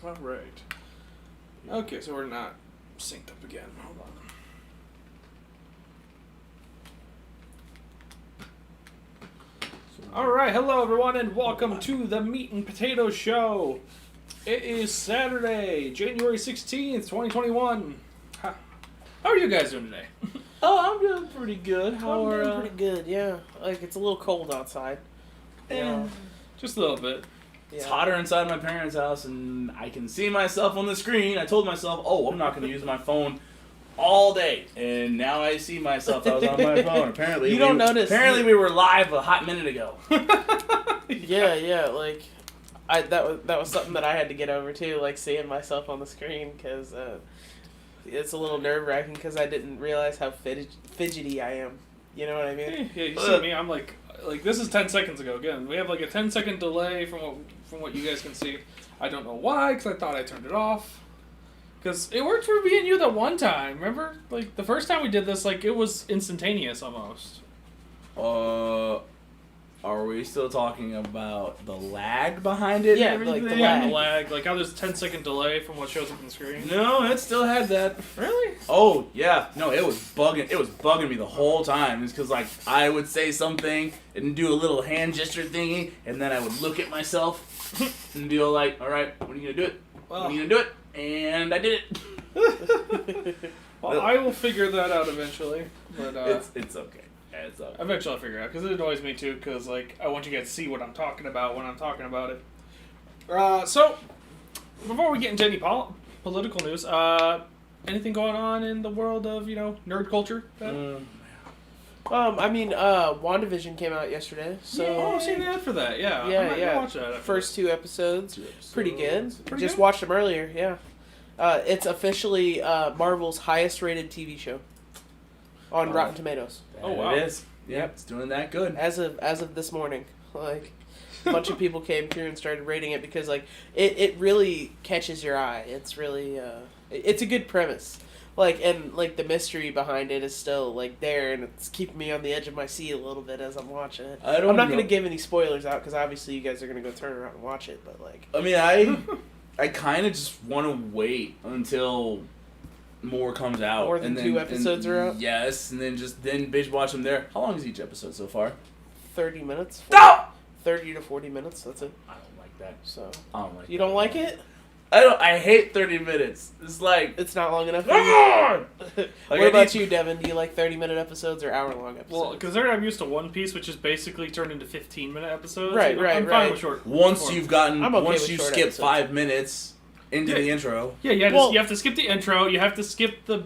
All right. Okay, so we're not synced up again. Hold on. All right, hello everyone, and welcome to the Meat and Potatoes Show. It is Saturday, January 16th, 2021. How are you guys doing today? Oh, I'm doing pretty good. I'm doing pretty good, yeah. Like, it's a little cold outside. Yeah. Just a little bit. It's hotter inside my parents' house, and I can see myself on the screen. I told myself, oh, I'm not going to use my phone all day. And now I see myself. I was on my phone. Apparently, you don't notice. Apparently, we were live a hot minute ago. Yeah. Like, that was something that I had to get over too. Like seeing myself on the screen because it's a little nerve wracking because I didn't realize how fidgety I am. You know what I mean? Yeah. You see me. I'm like this is 10 seconds ago. Again, we have like a 10-second delay from what you guys can see. I don't know why because I thought I turned it off. Because it worked for me and you that one time. Remember? Like, the first time we did this, like, it was instantaneous almost. Are we still talking about the lag behind it? Yeah, and everything? like The lag. Like, how there's a 10-second delay from what shows up on the screen. No, it still had that. Really? Oh, yeah. No, it was bugging me the whole time. It's because, like, I would say something and do a little hand gesture thingy, and then I would look at myself and be all like, all right, when are you going to do it? When are you going to do it? And I did it. Well, I will figure that out eventually. But it's okay. It's okay. Eventually I'll figure it out. Because it annoys me, too. Because, like, I want you guys to see what I'm talking about when I'm talking about it. So, before we get into any political news, anything going on in the world of, nerd culture? I mean, WandaVision came out yesterday, so... Yeah, I've seen the ad for that, yeah. Yeah, I might watch that First two episodes, pretty good. Just good? watched them earlier, yeah. It's officially Marvel's highest-rated TV show on Rotten Tomatoes. Oh, wow. It is. Yep, it's doing that good. As of this morning, like, a bunch of people came through and started rating it because, like, it really catches your eye. It's really, it's a good premise. Like, and, like, the mystery behind it is still, like, there, and it's keeping me on the edge of my seat a little bit as I'm watching it. I'm not going to give any spoilers out, because obviously you guys are going to go turn around and watch it, but, like... I mean, I kind of just want to wait until more comes out. More than two episodes are out? Yes, and then binge watch them there. How long is each episode so far? 30 minutes. No! 30 to 40 minutes, that's it. I don't like that. So... I don't like You don't like it? I hate 30 minutes. It's like... It's not long enough for Come you? on! What about you, Devin? Do you like 30-minute episodes or hour-long episodes? Well, because I'm used to One Piece, which is basically turned into 15-minute episodes. Right, I'm fine with short. Once short. you've gotten... I'm okay once with you short skip episodes. 5 minutes into the intro... Yeah, you Well- have to skip the intro, you have to skip the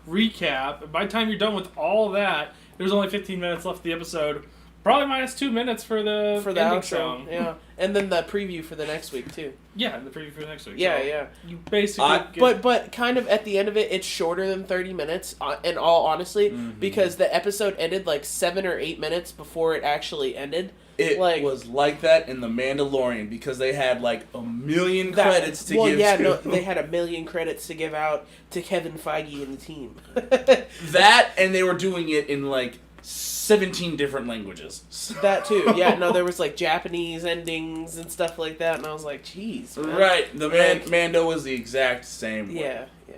recap. By the time you're done with all that, there's only 15 minutes left of the episode. Probably minus 2 minutes for the ending outro, song. yeah. And then the preview for the next week, too. Yeah, the preview for the next week. Yeah, so yeah. You basically get... But kind of at the end of it, it's shorter than 30 minutes, in all honesty, because the episode ended like 7 or 8 minutes before it actually ended. It was like that in The Mandalorian because they had like a million credits to give to. No, they had a million credits to give out to Kevin Feige and the team. That, and they were doing it in like 17 different languages. That too, yeah. No, there was like Japanese endings and stuff like that, and I was like, "Jeez." Man. Right, the Mando was the exact same way. Yeah.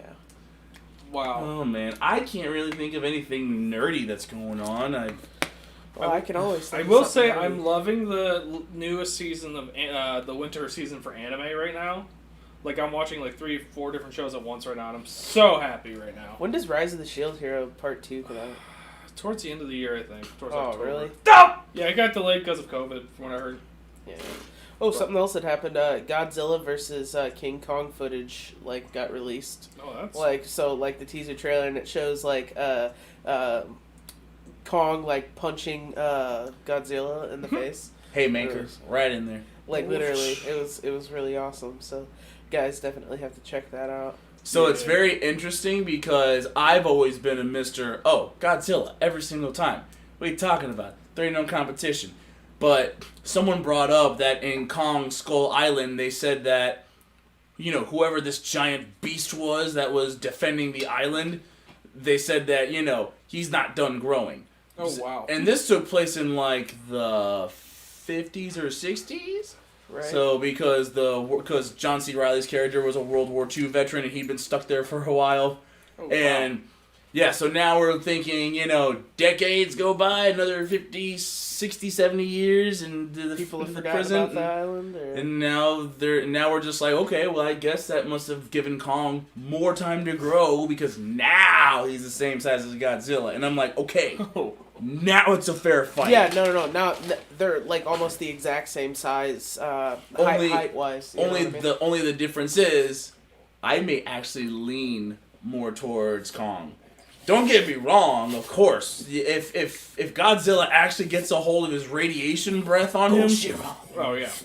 Wow. Oh man, I can't really think of anything nerdy that's going on. I can always. I Think will of say something I'm loving the newest season of the winter season for anime right now. Like, I'm watching like 3-4 different shows at once right now, and I'm so happy right now. When does Rise of the Shield Hero Part 2 come out? Towards the end of the year, I think. Towards Oh, October. really? Stop! Yeah, it got delayed because of COVID, from what I heard. Yeah. Oh, something else that happened. Godzilla versus King Kong footage got released. Oh, that's... The teaser trailer, and it shows Kong punching Godzilla in the face. Haymakers, right in there. Literally, it was really awesome. So, guys, definitely have to check that out. So it's very interesting because I've always been a Mr. Oh, Godzilla every single time. What are you talking about? There ain't no competition. But someone brought up that in Kong Skull Island, they said that, whoever this giant beast was that was defending the island, they said that, he's not done growing. Oh, wow. And this took place in, the 50s or 60s? Right. So because John C. Reilly's character was a World War II veteran and he'd been stuck there for a while, and yeah, so now we're thinking, decades go by, another 50, 60, 70 years, and the People have the forgotten present, about the island. Or... And now we're just like, okay, well, I guess that must have given Kong more time to grow because now he's the same size as Godzilla. And I'm like, okay, now it's a fair fight. Yeah, no. Now they're like almost the exact same size, height wise. Only the difference is, I may actually lean more towards Kong. Don't get me wrong, of course. If Godzilla actually gets a hold of his radiation breath on him,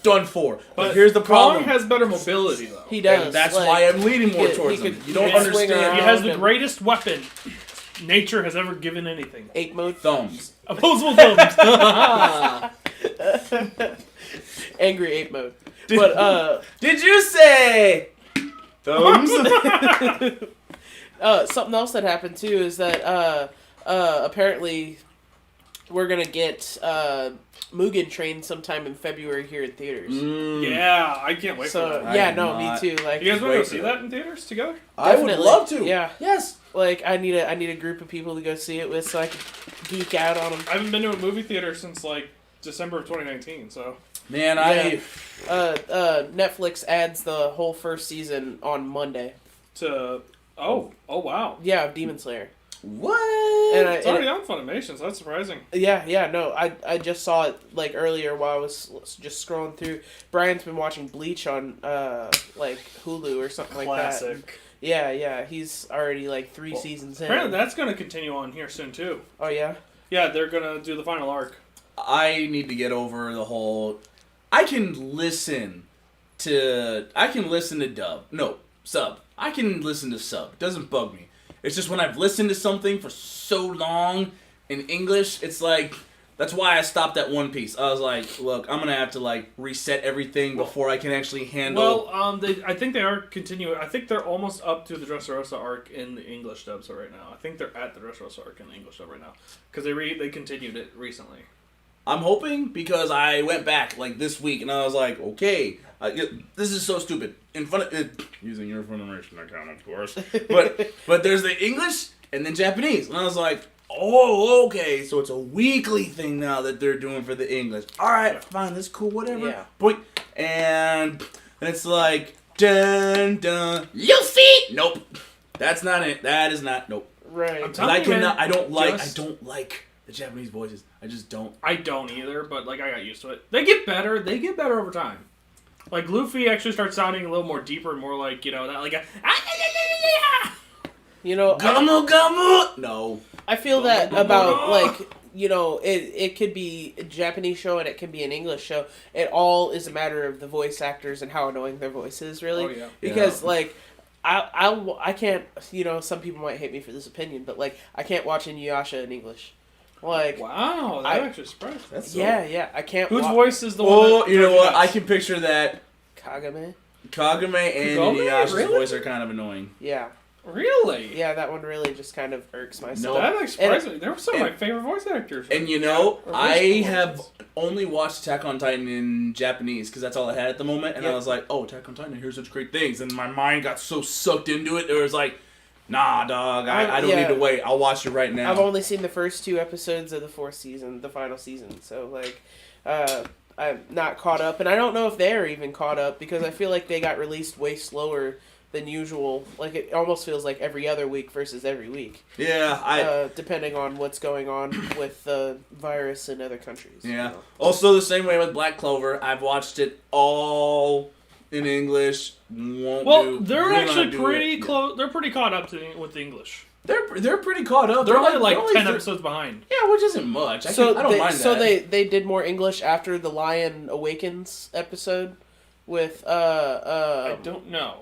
done for. But here's the problem: Kong has better mobility, though. He does. And that's why I'm leaning more towards him. You don't understand. He has the greatest weapon nature has ever given anything. Ape mode. Thumbs. Opposable thumbs. Angry ape mode. But did you say thumbs? Something else that happened too is that apparently we're gonna get Mugen Train sometime in February here in theaters. Yeah, I can't wait for that. Me too. Like, you guys want to go see that in theaters together? I would love to. Yeah. Yes. Like, I need a group of people to go see it with so I can geek out on them. I haven't been to a movie theater since like December of 2019. So. Man, Netflix adds the whole first season on Monday. Oh wow. Yeah, of Demon Slayer. What? And it's already on Funimation, so that's surprising. Yeah, no, I just saw it like earlier while I was just scrolling through. Brian's been watching Bleach on like Hulu or something like that. Classic. Yeah, he's already like 3 seasons in. Apparently that's going to continue on here soon too. Oh yeah? Yeah, they're going to do the final arc. I need to get over the whole... I can listen to dub. No, sub. I can listen to sub. It doesn't bug me. It's just when I've listened to something for so long in English, it's like... That's why I stopped at One Piece. I was like, look, I'm going to have to like reset everything before I can actually handle... Well, I think they are continuing. I think they're almost up to the Dressrosa arc in the English dub so right now. I think they're at the Dressrosa arc in the English dub right now. Because they continued it recently. I'm hoping because I went back like this week and I was like, okay, this is so stupid. In front of using your Funimation account, of course. But there's the English and then Japanese, and I was like, oh, okay, so it's a weekly thing now that they're doing for the English. All right, fine, that's cool, whatever. Yeah. Point. And it's like dun dun Luffy. Nope, that's not it. That is not. Nope. Right. I don't like the Japanese voices. I just don't. I don't either, but like I got used to it. They get better. They get better over time. Like Luffy actually starts sounding a little more deeper and more like that like a. Gamu gamu. No. I feel that about like it could be a Japanese show and it can be an English show. It all is a matter of the voice actors and how annoying their voice is, really. Oh, yeah. Because like. I can't. Some people might hate me for this opinion, but like I can't watch Inuyasha in English. Like, wow, that actually surprised me. Yeah, I can't. Whose voice is the one? Oh, you know what? I can picture that. Kagame And Inuyasha's voice are kind of annoying. Yeah. Really? Yeah, that one really just kind of irks my soul. That like surprised me. They were some of my favorite voice actors. And I have only watched Attack on Titan in Japanese because that's all I had at the moment. And I was like, oh, Attack on Titan, I hear such great things. And my mind got so sucked into it. It was like, nah, dog, I don't need to wait. I'll watch it right now. I've only seen the first 2 episodes of the 4th season, the final season. So, like, I'm not caught up. And I don't know if they're even caught up because I feel like they got released way slower than usual. Like, it almost feels like every other week versus every week. Yeah, depending on what's going on with the virus in other countries. Yeah. Also, the same way with Black Clover. I've watched it all in English. They're actually pretty close. They're pretty caught up with English. They're pretty caught up. They're only like 10 episodes behind. Yeah, which isn't much. I don't mind that. So they did more English after the Lion Awakens episode with I don't know.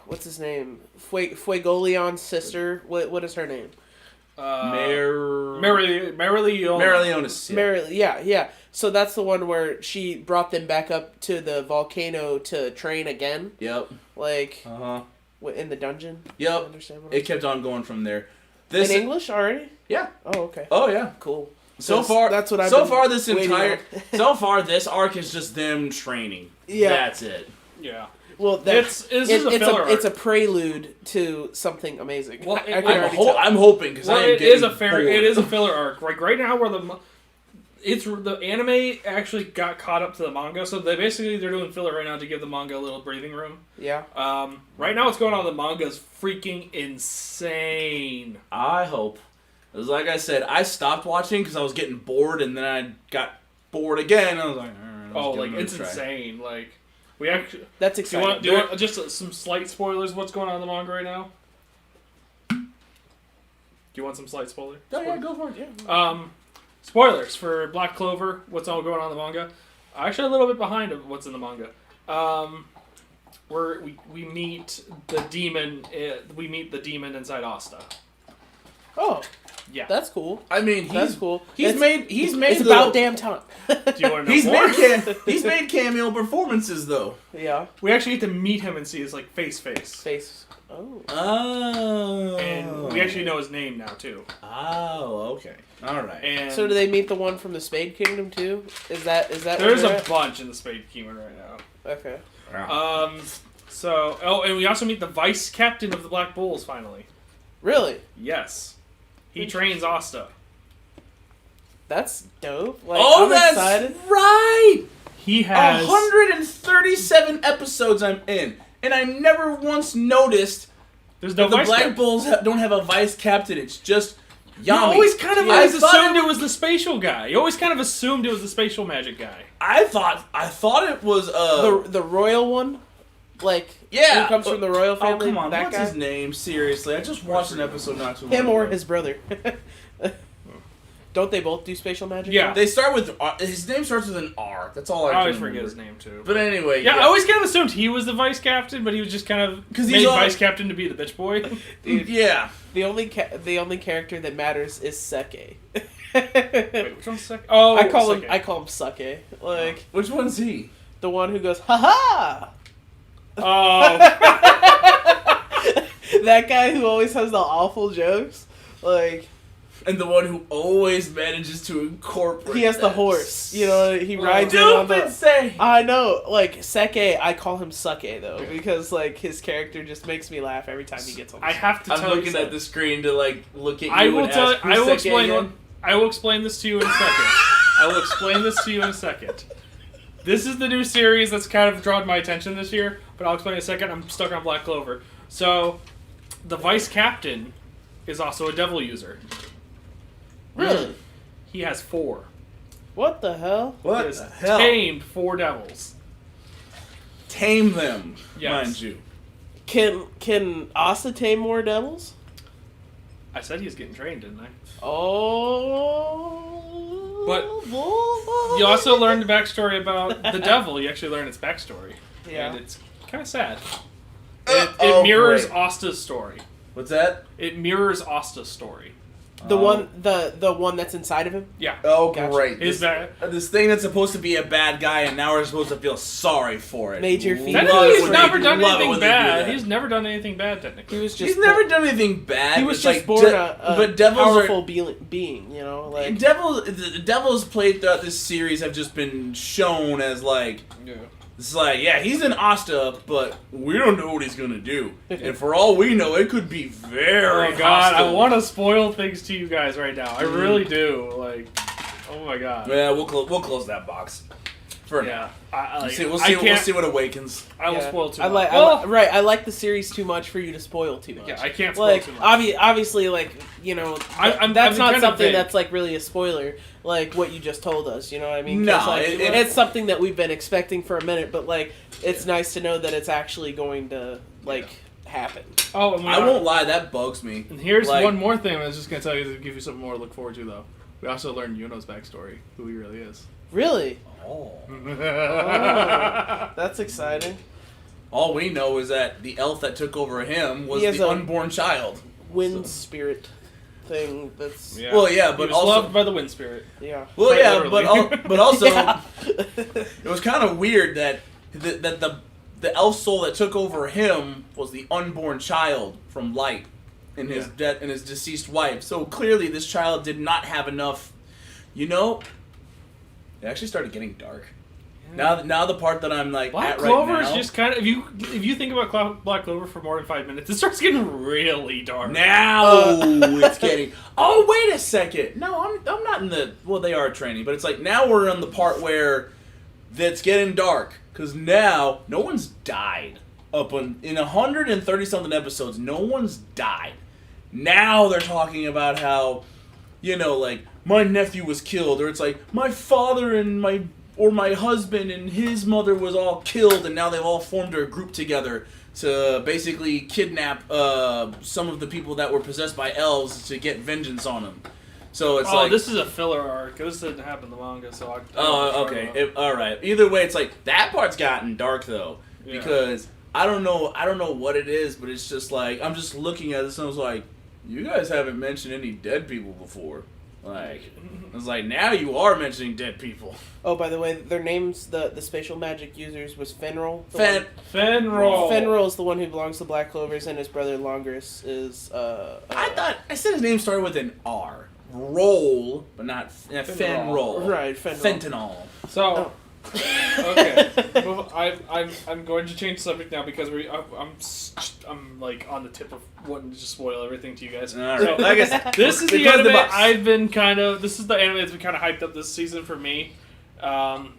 What's his name? Fuegoleon's sister. What is her name? Marilionis. Yeah. So that's the one where she brought them back up to the volcano to train again. Yep. Like. In the dungeon. Yep. It kept on going from there. In English already? Yeah. Oh, okay. Oh, yeah. Cool. So far, that's what I've so been far this waiting entire on. so far this arc is just them training. Yeah. That's it. Yeah. Well, This is a filler it's a arc. prelude to something amazing. Well, I can already tell. I'm hoping because Well, I am it getting is a bored. it is a filler arc. Like right now, where the anime actually got caught up to the manga, so they're doing filler right now to give the manga a little breathing room. Yeah. Right now, what's going on in the manga is freaking insane. I hope. Because like I said, I stopped watching because I was getting bored, and then I got bored again. I was like, Oh, like it's insane. Like we actually. That's Do exciting. you want just some slight spoilers? What's going on in the manga right now? Do you want some slight spoiler? Oh yeah, go for it. Yeah. Spoilers for Black Clover. What's all going on in the manga? Actually, a little bit behind of what's in the manga. We meet the demon. We meet the demon inside Asta. Oh, Yeah. that's cool. I mean, That's cool. He's made. It's about damn time. Do you want to know more? He's made cameo performances though. Yeah. We actually get to meet him and see his like face. Face. Oh. Oh. And we actually know his name now too. Oh, okay. All right. And So do they meet the one from the Spade Kingdom too? Is that? there's where a they're bunch in the Spade Kingdom right now. at? Okay. And we also meet the vice captain of the Black Bulls finally. Really? Yes. He trains Asta. That's dope. Like, Oh, I'm that's excited. right. He has 137 episodes I'm in, and I never once noticed There's no that the vice Black captain. Bulls don't have a vice captain. It's just Yami. You always kind of Yeah, always I thought assumed it was the spatial guy. You always kind of assumed it was the spatial magic guy. I thought it was The royal one, like Yeah. who comes from the royal Oh, family. come on. That What's guy. his name? Seriously. I just watched an episode not too long Him or ago. his brother. Don't they both do spatial magic? Yeah. They start with his name starts with an R. That's all I I can always remember. forget his name too. But anyway, Yeah, I always kind of assumed he was the vice captain, but he was just kind of 'Cause made he's all- vice captain to be the bitch boy. Dude, yeah. the only character that matters is Seke. Wait, which one's second? Oh, I call second. him Sake. Like Which one's he? the one who goes ha ha. Oh, That guy who always has the awful jokes. Like And the one who always manages to incorporate. he has the that. horse. You know, he rides it on Stupid the. say. I know, like Seke. I call him Sake though because like his character just makes me laugh every time he gets on. I have to I'm tell looking you. at the screen to like look at you. I will and tell. ask, I "Who's will Seke explain. again?" I will explain this to you in a second. I will explain this to you in a second. This is the new series that's kind of drawn my attention this year, but I'll explain in a second. I'm stuck on Black Clover. So, the vice captain is also a devil user. Really? He has 4. What the hell? He What has the hell? tamed 4 devils. Tame them, Yes. mind you. Can Asa tame more devils? I said he's getting trained, didn't I? Oh. But you also learned the backstory about the devil. You actually learn its backstory. Yeah. And it's kind of sad. Oh, It mirrors great. Asta's story. What's that? It mirrors Asta's story. The one that's inside of him. Yeah. Oh, Gotcha. great. Is that... This thing that's supposed to be a bad guy, and now we're supposed to feel sorry for it. Major feat. Technically, he's Love never when done they- love it anything when they do bad. that. He's never done anything bad, technically. He was just. He's never done anything bad. He was but just like, born a but devils powerful are. being. You know, like The devils played throughout this series have just been shown as like Yeah. it's like he's in Asta, but we don't know what he's gonna do, and for all we know, it could be very Oh god, I hostile. want to spoil things to you guys right now. I really do. Like, oh my god. Yeah, we'll close that box. For Yeah. now. Like, We'll I see can't. what awakens. I will yeah. spoil too I much. like. Well, I like the series too much for you to spoil too much. yeah, I can't spoil Like too much. obviously, like you know, I'm that's not kind of something vague. that's like really a spoiler. Like what you just told us, you know what I mean? 'Cause, No, like, it- it's something that we've been expecting for a minute, but like it's nice to know that it's actually going to like happen. Oh, and I won't lie, that bugs me. And here's Like- one more thing I was just gonna tell you to give you something more to look forward to, though. We also learned Yuno's backstory, who he really is. Really? Oh. That's exciting. All we know is that the elf that took over him was He has the a- unborn child. Wind spirit thing. That's Yeah. Well, yeah, He but was also loved by the wind spirit. yeah. well, Quite yeah, literally. but also Yeah. it was kind of weird that the elf soul that took over him was the unborn child from Light and his Yeah. death and his deceased wife. So clearly, this child did not have enough You know, it actually started getting dark. Now the part that I'm like Black at Clover right is now. just kind of if you think about Black Clover for more than 5 minutes, it starts getting really dark. Now it's getting. Oh, wait a second. No, I'm not in the. Well, they are training, but it's like now we're in the part where it's getting dark because now no one's died in 130 something episodes. No one's died. Now they're talking about how, like my nephew was killed, or it's like my father and my husband and his mother was all killed, and now they've all formed a group together to basically kidnap some of the people that were possessed by elves to get vengeance on them. So it's this is a filler arc. This didn't happen in the manga, so I okay. All right. Either way, it's like that part's gotten dark though, because I don't know what it is, but it's just like I'm just looking at this and I was like, you guys haven't mentioned any dead people before. Like, I was like, now you are mentioning dead people. Oh, by the way, their names, the spatial magic users was Fenril. Fenril. Fenril is the one who belongs to Black Clovers, and his brother Longris is, I said his name started with an R. Roll, but not Fenril. Right, Fentanyl. So, okay, well, I'm going to change the subject now because I'm like on the tip of wanting to just spoil everything to you guys. All right. So, Like I said, this is the anime this is the anime that's been kind of hyped up this season for me, and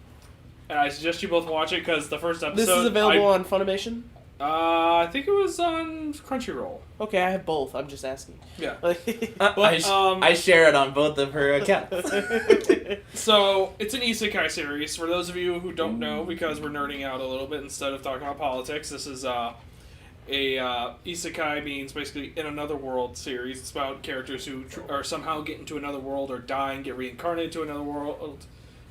I suggest you both watch it because the first episode. This is available on Funimation? I think it was on Crunchyroll. Okay, I have both. I'm just asking. Yeah. I share it on both of her accounts. So, it's an isekai series. For those of you who don't know, because we're nerding out a little bit instead of talking about politics, this is a isekai means basically in another world series. It's about characters who are somehow get into another world or die and get reincarnated to another world.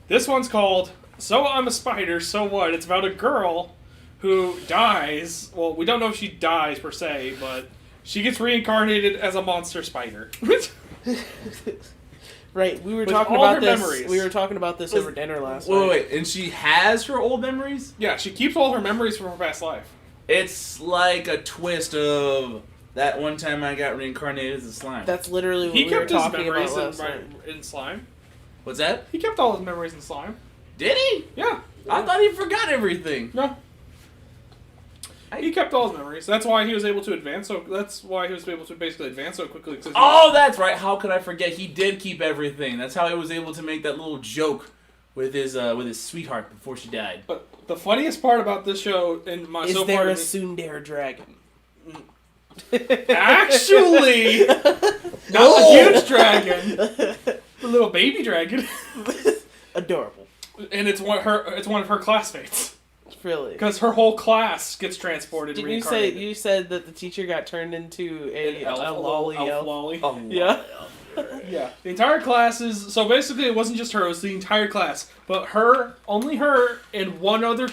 This one's called So I'm a Spider, So What? It's about a girl who dies. Well, we don't know if she dies per se, but she gets reincarnated as a monster spider. Right, we were With talking all about her this. memories. We were talking about this over dinner last night. Wait, and she has her old memories? Yeah, she keeps all her memories from her past life. It's like a twist of that one time I got reincarnated as a slime. That's literally what He we were kept his talking about memories last night. in slime. What's that? He kept all his memories in slime. Did he? Yeah. I thought he forgot everything. No. He kept all his memories. That's why he was able to advance. That's why he was able to basically advance so quickly. Oh, that's right. How could I forget? He did keep everything. That's how he was able to make that little joke with his sweetheart before she died. But the funniest part about this show and my Is so there far a tsundere dragon? actually not a huge dragon, a little baby dragon, Adorable. and it's one of her classmates. Really? Because her whole class gets transported. Did reincarnated. you said that the teacher got turned into a lolly elf elf? lolly. Oh, Yeah. Yeah. The entire class is so basically it wasn't just her; it was the entire class. But only her, and one other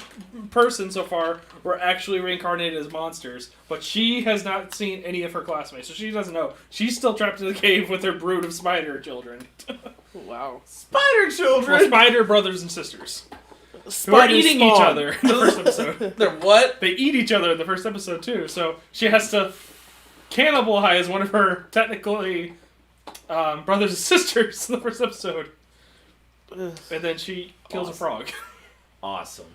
person so far were actually reincarnated as monsters. But she has not seen any of her classmates, so she doesn't know. She's still trapped in the cave with her brood of spider children. Wow. Spider children. Or spider brothers and sisters. Who are Spider eating spawn. each other in the first episode. They're what? They eat each other in the first episode too, so she has to cannibalize one of her technically brothers and sisters in the first episode, and then she kills a frog. Awesome.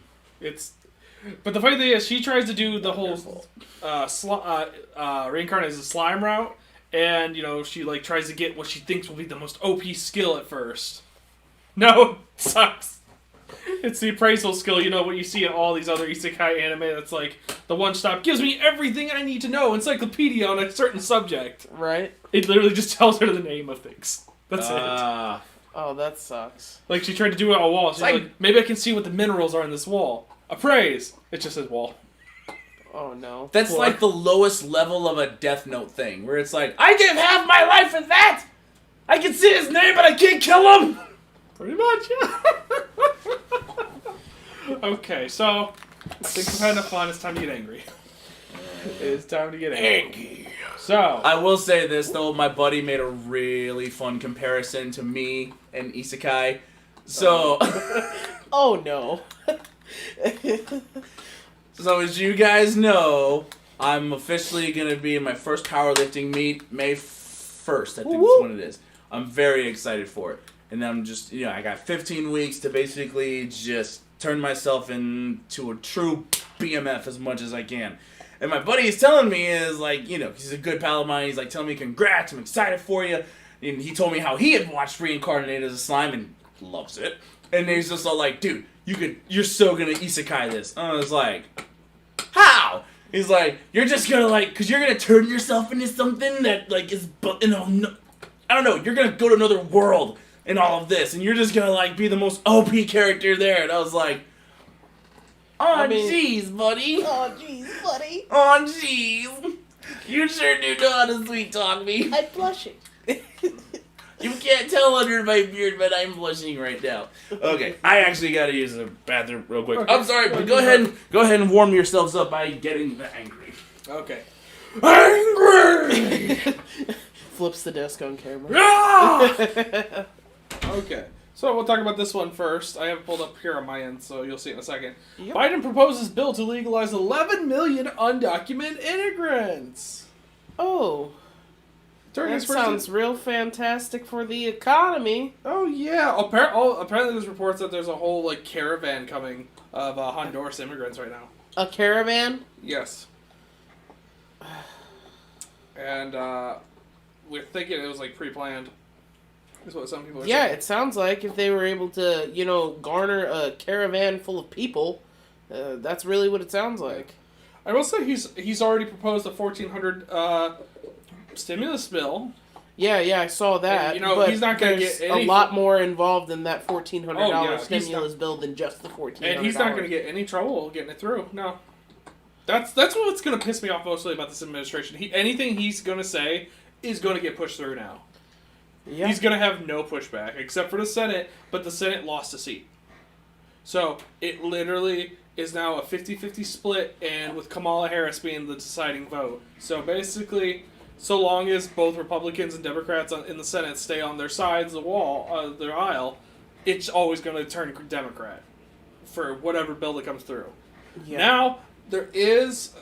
But the funny thing is, she tries to do the whole reincarnate as a slime route, and she tries to get what she thinks will be the most OP skill at first. No, it sucks. It's the appraisal skill, what you see in all these other isekai anime that's like, the one stop gives me everything I need to know, encyclopedia on a certain subject. Right? It literally just tells her the name of things. That's it. Oh, that sucks. Like, she tried to do it on a wall. She's like, maybe I can see what the minerals are in this wall. Appraise! It just says wall. Oh, no. That's like the lowest level of a Death Note thing, where it's like, I give half my life for that! I can see his name, but I can't kill him! Pretty much, yeah. Okay, so things have had enough fun. It's time to get angry. It's time to get angry. So I will say this though, my buddy made a really fun comparison to me and Isekai. So Oh no. So as you guys know, I'm officially gonna be in my first powerlifting meet May 1st, I think that's when it is. I'm very excited for it. and I'm just, I got 15 weeks to basically just turn myself into a true BMF as much as I can. And my buddy is telling me is like, he's a good pal of mine. He's like telling me, congrats, I'm excited for you. And he told me how he had watched Reincarnated as a Slime and loves it. And he's just all like, dude, you're so gonna isekai this. And I was like, how? He's like, you're just gonna cause you're gonna turn yourself into something that is, I don't know, you're gonna go to another world in all of this, and you're just gonna be the most OP character there. And I was like, jeez, buddy. Oh, jeez, buddy. Oh, jeez. You sure do know how to sweet talk me. I'm blushing. You can't tell under my beard, but I'm blushing right now. Okay, I actually gotta use the bathroom real quick. Okay. I'm sorry, but go ahead and warm yourselves up by getting angry. Okay. Angry! Flips the desk on camera. Ah! Okay. So we'll talk about this one first. I have it pulled up here on my end, so you'll see it in a second. Yep. Biden proposes bill to legalize 11 million undocumented immigrants. Oh. During That his first sounds real fantastic for the economy. Oh yeah. Apparently there's reports that there's a whole caravan coming of Honduras immigrants right now. A caravan? Yes. And we're thinking it was pre-planned. Is what some people are Yeah, saying. it sounds like if they were able to, garner a caravan full of people, that's really what it sounds like. I will say he's already proposed a $1,400 stimulus bill. Yeah, I saw that. And, but he's not going to there's get a lot more involved in that $1,400 Oh, yeah, stimulus bill than just the $1,400. And he's not going to get any trouble getting it through. No. That's what's going to piss me off mostly about this administration. Anything he's going to say is going to get pushed through now. Yeah. He's going to have no pushback, except for the Senate, but the Senate lost a seat. So, it literally is now a 50-50 split, and with Kamala Harris being the deciding vote. So, basically, so long as both Republicans and Democrats in the Senate stay on their sides of the wall, their aisle, it's always going to turn Democrat for whatever bill that comes through. Yeah. Now, there is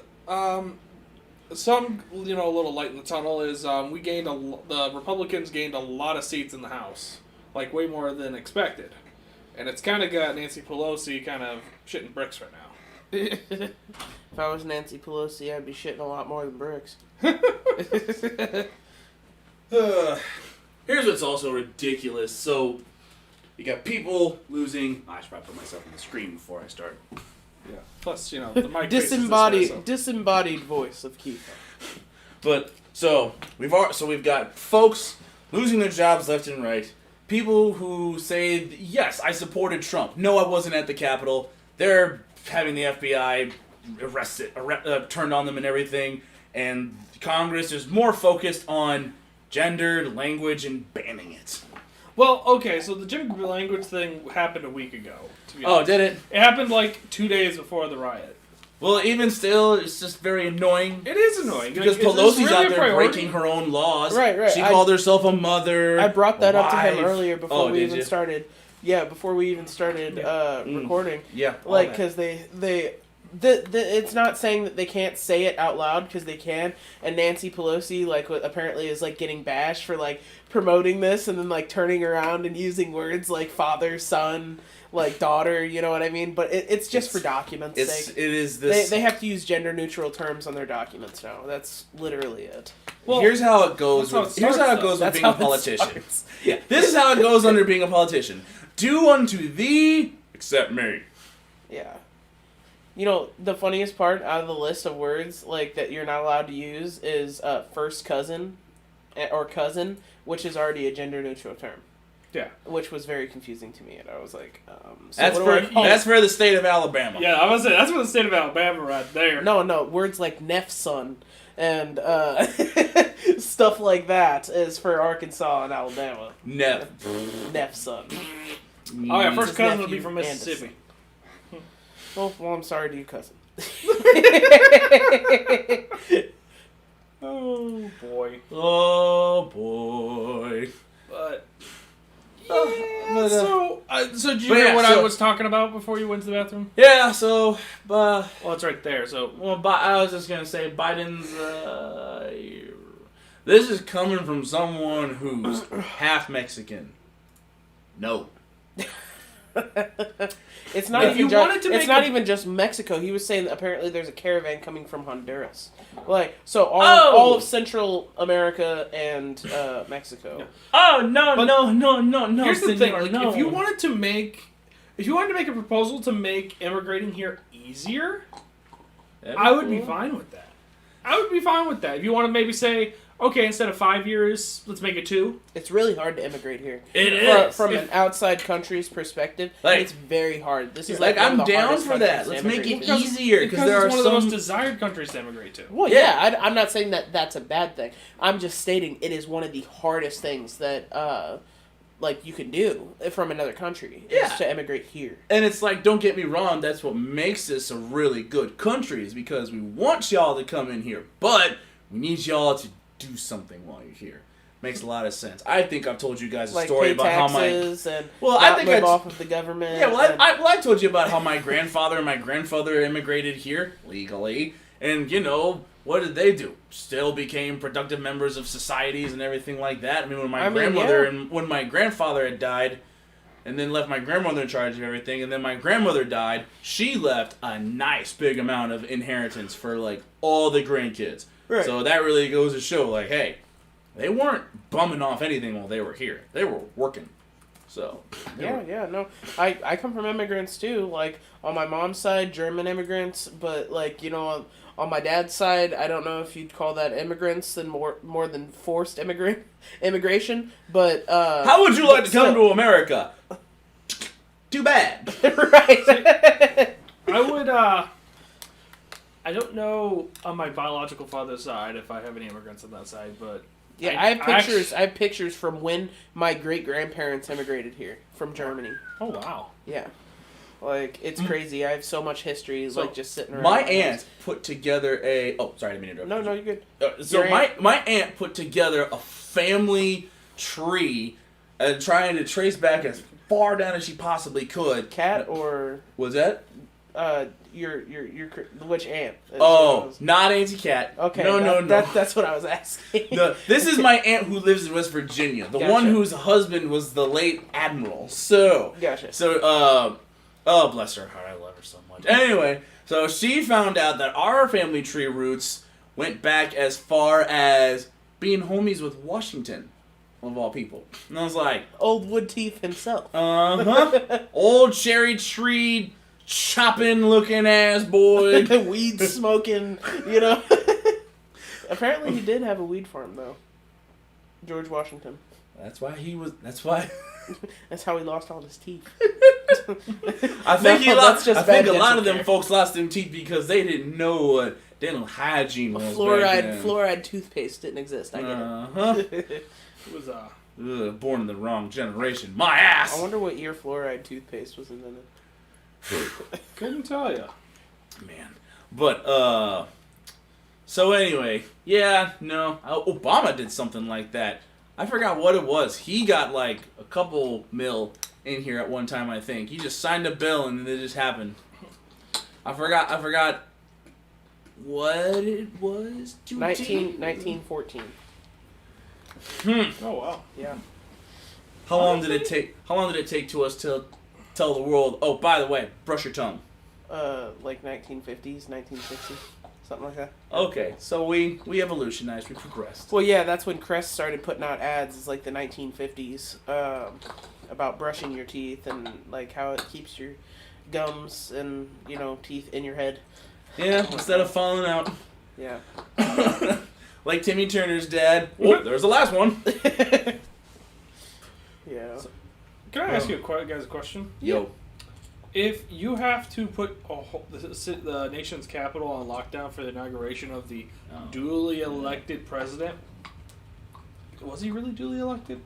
some, little light in the tunnel is the Republicans gained a lot of seats in the House, way more than expected, and it's kind of got Nancy Pelosi kind of shitting bricks right now. If I was Nancy Pelosi, I'd be shitting a lot more than bricks. Here's what's also ridiculous. So, you got people losing. I should probably put myself on the screen before I start. Yeah. Plus, the mic faces this way, disembodied voice of Keith. But we've got folks losing their jobs left and right. People who say, yes, I supported Trump. No, I wasn't at the Capitol. They're having the FBI turned on them and everything. And Congress is more focused on gender, language, and banning it. Well, okay, so the gender language thing happened a week ago. To be Oh, honest. did it? It happened 2 days before the riot. Well, even still, it's just very annoying. It is annoying. Because Is this Pelosi's really out a there priority? breaking her own laws. Right. She called herself a mother. I brought that up to him wife. earlier before we did even you? started. Yeah, before we even started recording. Yeah. all that. Because it's not saying that they can't say it out loud, because they can. And Nancy Pelosi, apparently is, getting bashed for, promoting this and then, turning around and using words like father, son, daughter, you know what I mean? But it's just for documents' sake. It is this. They have to use gender-neutral terms on their documents now. That's literally it. Well, here's how it goes. that's Here's how it starts, goes with That's being a how it politician. starts. Yeah, this is how it goes under being a politician. Do unto thee, except me. Yeah. The funniest part out of the list of words that you're not allowed to use is first cousin or cousin, which is already a gender neutral term. Yeah. Which was very confusing to me, and I was like, so That's what do I call that's for the state of Alabama. Yeah, I was saying, that's for the state of Alabama right there. No, words like nepson and stuff like that is for Arkansas and Alabama. Nepson. Oh, yeah, first His cousin would nephew be from and Mississippi. Well, I'm sorry to you, cousin. Oh, boy. Oh boy. But... So did you hear what I was talking about before you went to the bathroom? Yeah, so Well, it's right there, so... well, I was just gonna say Biden's. This is coming from someone who's half Mexican. No. It's not If even you just, wanted to it's make not a- even just Mexico. He was saying that apparently there's a caravan coming from Honduras. Like, so Oh! all of Central America and Mexico. Yeah. Oh no But no! Here's the thing: senor, like, no. if you wanted to make a proposal to make immigrating here easier, I would be fine with that. I would be fine with that. If you want to maybe say, okay, instead of 5 years, let's make it 2. It's really hard to immigrate here. It is. From an outside country's perspective. Like- it's very hard. This is like one of I'm the down hardest for that. countries to Let's make immigrate it to. easier because there it's are one of the some. most desired countries to immigrate to. Well, yeah, I'm not saying that that's a bad thing. I'm just stating it is one of the hardest things that, like, you can do from another country. Yeah. Is to immigrate here. And it's like, don't get me wrong, that's what makes this a really good country is because we want y'all to come in here, but we need y'all to do something while you're here. Makes a lot of sense. I think I've told you guys a Like story pay about how my taxes and Well, not I think live I- off of the government. yeah. Well, and- I told you about how my grandfather and my grandfather immigrated here legally, and you know what did they do? Still became productive members of societies and everything like that. I mean, when my grandmother and when my grandfather had died, and then left my grandmother in charge of everything, and then my grandmother died, she left a nice big amount of inheritance for like all the grandkids. Right. So that really goes to show, like, hey, they weren't bumming off anything while they were here. They were working. So Yeah, no. I come from immigrants too. Like on my mom's side, German immigrants, but like, you know, on my dad's side, I don't know if you'd call that immigrants than more than forced immigration. But how would you like to come to America? Too bad. right. I would, I don't know on my biological father's side if I have any immigrants on that side, but Yeah, I have pictures. I have pictures from when my great grandparents immigrated here from Germany. Oh wow! Yeah, like it's crazy. I have so much history, So, like just sitting around. My house. aunt put together a. Oh, sorry, I didn't mean to interrupt. No, you're good. So Your my aunt put together a family tree, trying to trace back as far down as she possibly could. Cat or Was that? your which aunt? Is what I Oh, was- not Auntie Cat. okay. No. That's what I was asking. This is my aunt who lives in West Virginia. The Gotcha. one whose husband was the late admiral. So, Gotcha. oh bless her heart, I love her so much. Anyway, so she found out that our family tree roots went back as far as being homies with Washington, of all people. And I was like, Old Wood Teeth himself. old cherry tree chopping looking ass boy. Weed smoking, you know. Apparently, he did have a weed farm though. George Washington. That's why. That's how he lost all his teeth. I think No, that's just I think bad a lot dental of them care. folks lost them teeth because they didn't know what dental hygiene was. back then. Fluoride toothpaste didn't exist. I get Uh-huh. it. It was Ugh, born in the wrong generation. My ass. I wonder what year fluoride toothpaste was invented. couldn't tell you. Man. But, so anyway, yeah, no. Obama did something like that. I forgot what it was. He got like a couple mil in here at one time, I think. He just signed a bill and it just happened. I forgot what it was. 1914. Oh wow! Yeah. How long did it take to us to tell the world, oh, by the way, brush your tongue? Like 1950s, 1960s, something like that. Okay, so we evolutionized, we progressed. Well, yeah, that's when Crest started putting out ads. It's like the 1950s about brushing your teeth and like how it keeps your gums and teeth in your head. Yeah, instead of falling out. Yeah. Like Timmy Turner's dad. Oh, there's the last one. Yeah. Can I ask you guys a question? Yo. If you have to put the nation's capital on lockdown for the inauguration of the duly elected president, was he really duly elected?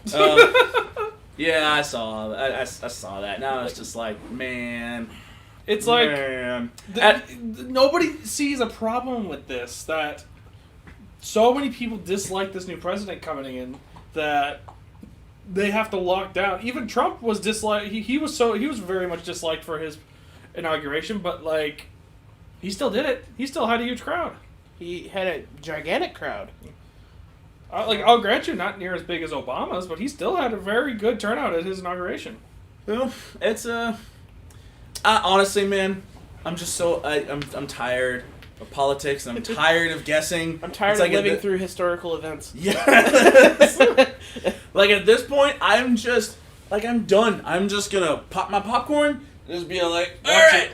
Yeah, I saw that. Now it's just like, man. It's like man. nobody sees a problem with this. That so many people dislike this new president coming in that they have to lock down. Even Trump was disliked. He was very much disliked for his inauguration, but like he still did it. He still had a huge crowd. He had a gigantic crowd. I'll grant you, not near as big as Obama's, but he still had a very good turnout at his inauguration. Well, it's honestly, man, I'm just so I'm tired of politics. And I'm tired of guessing. I'm tired of living through historical events. Yes. Like at this point, I'm done. I'm just gonna pop my popcorn. Just be like,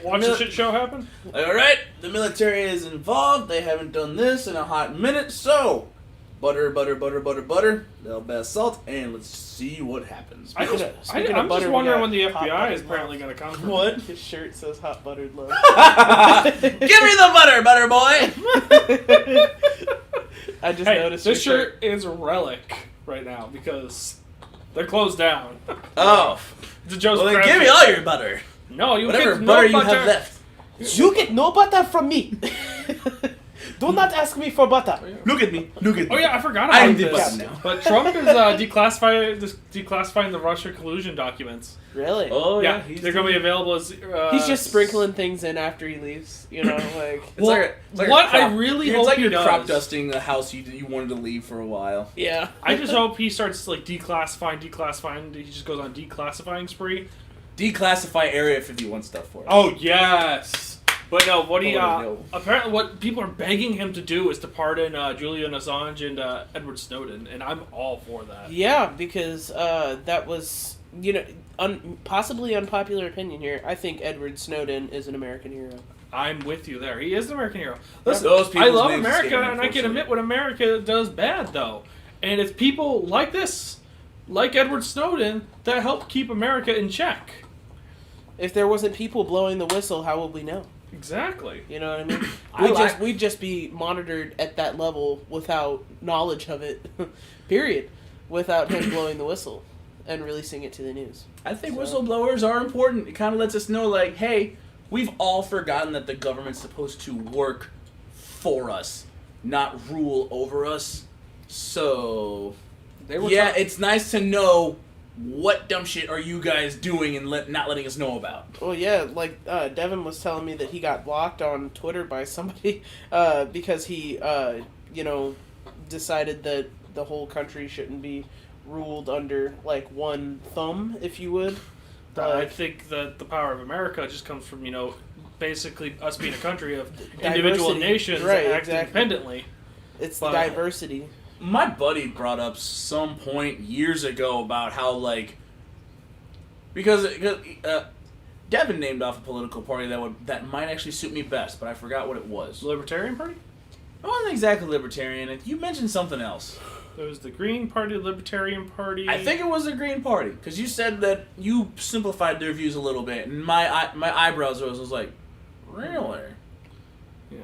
watch the shit show happen. Like, all right, the military is involved. They haven't done this in a hot minute, so butter, little bit of salt, and let's see what happens. I'm just wondering when the FBI is apparently going to come. What? His shirt says hot buttered love. Give me the butter boy. I just noticed this shirt is a relic right now because they're closed down. Oh. It's a Joseph Well, then give me all your butter. No, you whatever get butter no you have left. You get no butter from me. Do not ask me for butter. Look at me. Oh yeah, I forgot I'm about the this. button now. But Trump is declassifying the Russia collusion documents. Really? Oh Yeah, they're going to be available as. He's just sprinkling things in after he leaves. You know, like. It's like you're crop dusting the house you wanted to leave for a while. Yeah. I just hope he starts like declassifying. He just goes on declassifying spree. Declassify Area 51 stuff for us. Oh yes. But no, no. Apparently what people are begging him to do is to pardon Julian Assange and Edward Snowden, and I'm all for that. Yeah, because that was, possibly unpopular opinion here. I think Edward Snowden is an American hero. I'm with you there. He is an American hero. Listen, Those people's I love names America, escape me, and I can admit what America does bad, though. And it's people like this, like Edward Snowden, that help keep America in check. If there wasn't people blowing the whistle, how would we know? Exactly. You know what I mean? We'd just be monitored at that level without knowledge of it. Period. Without him blowing the whistle and releasing it to the news. I think whistleblowers are important. It kind of lets us know, like, hey, we've all forgotten that the government's supposed to work for us, not rule over us. So, it's nice to know what dumb shit are you guys doing and not letting us know about. Well, yeah, like Devin was telling me that he got blocked on Twitter by somebody because he, decided that the whole country shouldn't be ruled under, like, one thumb, if you would. I think that the power of America just comes from, basically us being a country of individual nations acting independently. It's the diversity. My buddy brought up some point years ago about how, like, because Devin named off a political party that might actually suit me best, but I forgot what it was. Libertarian Party? It wasn't exactly libertarian. You mentioned something else. There was the Green Party, Libertarian Party. I think it was the Green Party, because you said that you simplified their views a little bit, and my eyebrows was like, really? Yeah.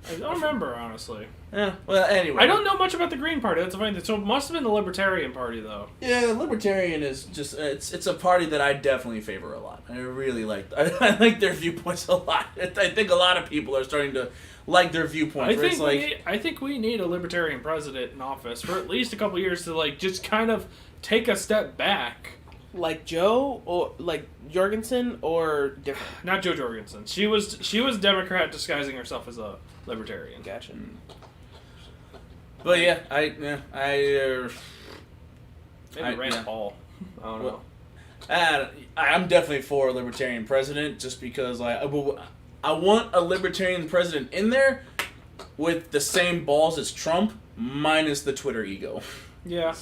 I don't remember, honestly. Yeah, well, anyway. I don't know much about the Green Party. That's the funny thing. So it must have been the Libertarian Party, though. Yeah, the Libertarian is just, it's a party that I definitely favor a lot. I really I like their viewpoints a lot. I think a lot of people are starting to like their viewpoints. I think we need a Libertarian president in office for at least a couple years to, like, just kind of take a step back. Like Joe, or like Jorgensen, or different? Not Joe Jorgensen. She was Democrat disguising herself as a Libertarian. Gotcha. But yeah, Maybe Rand Paul. I don't know. I'm definitely for a Libertarian president, just because I want a Libertarian president in there with the same balls as Trump, minus the Twitter ego. Yeah.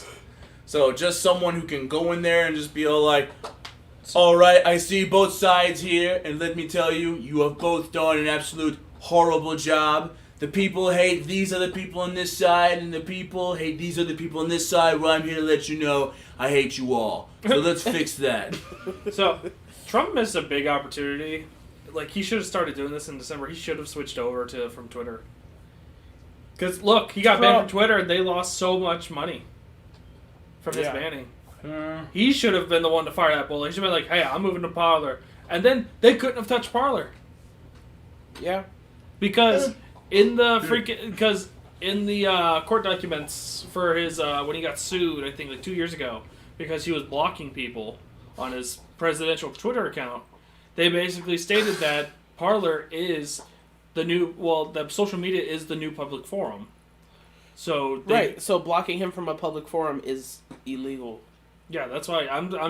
So just someone who can go in there and just be all like, all right, I see both sides here, and let me tell you, you have both done an absolute horrible job. The people hate these other people on this side, and the people hate these other people on this side. Well, I'm here to let you know I hate you all. So let's fix that. So, Trump missed a big opportunity. Like, he should have started doing this in December. He should have switched over from Twitter. Because, look, he got banned from Twitter, and they lost so much money from his banning. He should have been the one to fire that bullet. He should have been like, hey, I'm moving to Parler. And then they couldn't have touched Parler. Yeah. Because in the court documents for his when he got sued, I think like 2 years ago, because he was blocking people on his presidential Twitter account, they basically stated that Parler is the social media is the new public forum. So Right. So blocking him from a public forum is illegal. Yeah, that's why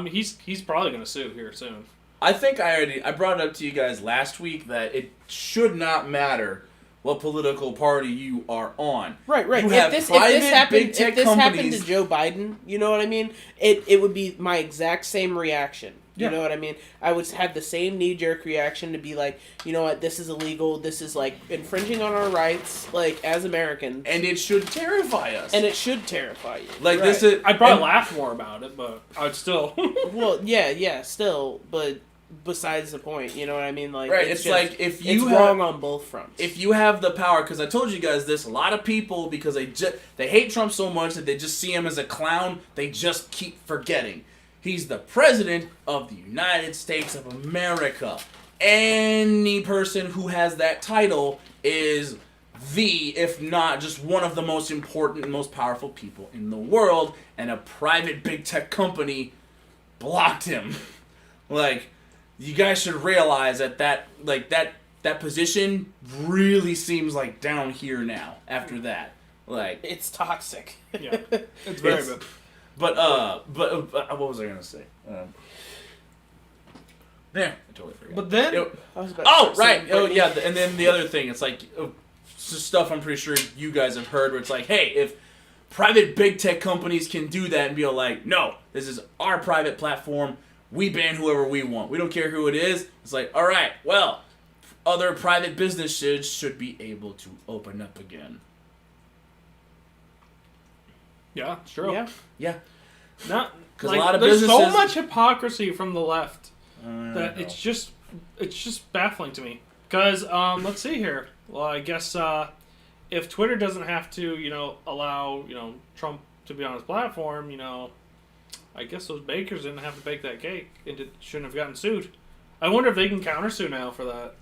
he's probably gonna sue here soon. I think I brought it up to you guys last week that it should not matter what political party you are on. Right. You have private big tech if this happened companies. to Joe Biden, you know what I mean? It would be my exact same reaction. You Yeah. know what I mean? I would have the same knee-jerk reaction to be like, you know what, this is illegal, this is, like, infringing on our rights, like, as Americans. And it should terrify us. And it should terrify you. like Right. this is. I'd probably laugh more about it, but I'd still. Well, yeah, still, but besides the point, you know what I mean? Like, Right, it's like if you it's have, wrong on both fronts. if you have the power, because I told you guys this, a lot of people, because they hate Trump so much that they just see him as a clown, they just keep forgetting. He's the president of the United States of America. Any person who has that title is if not just one of the most important and most powerful people in the world, and a private big tech company blocked him. Like, you guys should realize that position really seems like down here now after that. Like, it's toxic. Yeah, it's very It's- good. but what was I gonna say? There, I totally forgot. But then, I was about to say Right. something, Oh, but- yeah. And then the other thing, it's like stuff I'm pretty sure you guys have heard, where it's like, hey, if private big tech companies can do that and be like, no, this is our private platform. We ban whoever we want. We don't care who it is. It's like, all right, well, other private businesses should be able to open up again. yeah, it's true. Yeah. Yeah. Not 'Cause like, a lot of there's so businesses- much hypocrisy from the left that know. it's just baffling to me. Because let's see here. Well, I guess if Twitter doesn't have to allow Trump to be on his platform, I guess those bakers didn't have to bake that cake and shouldn't have gotten sued. I wonder if they can countersue now for that.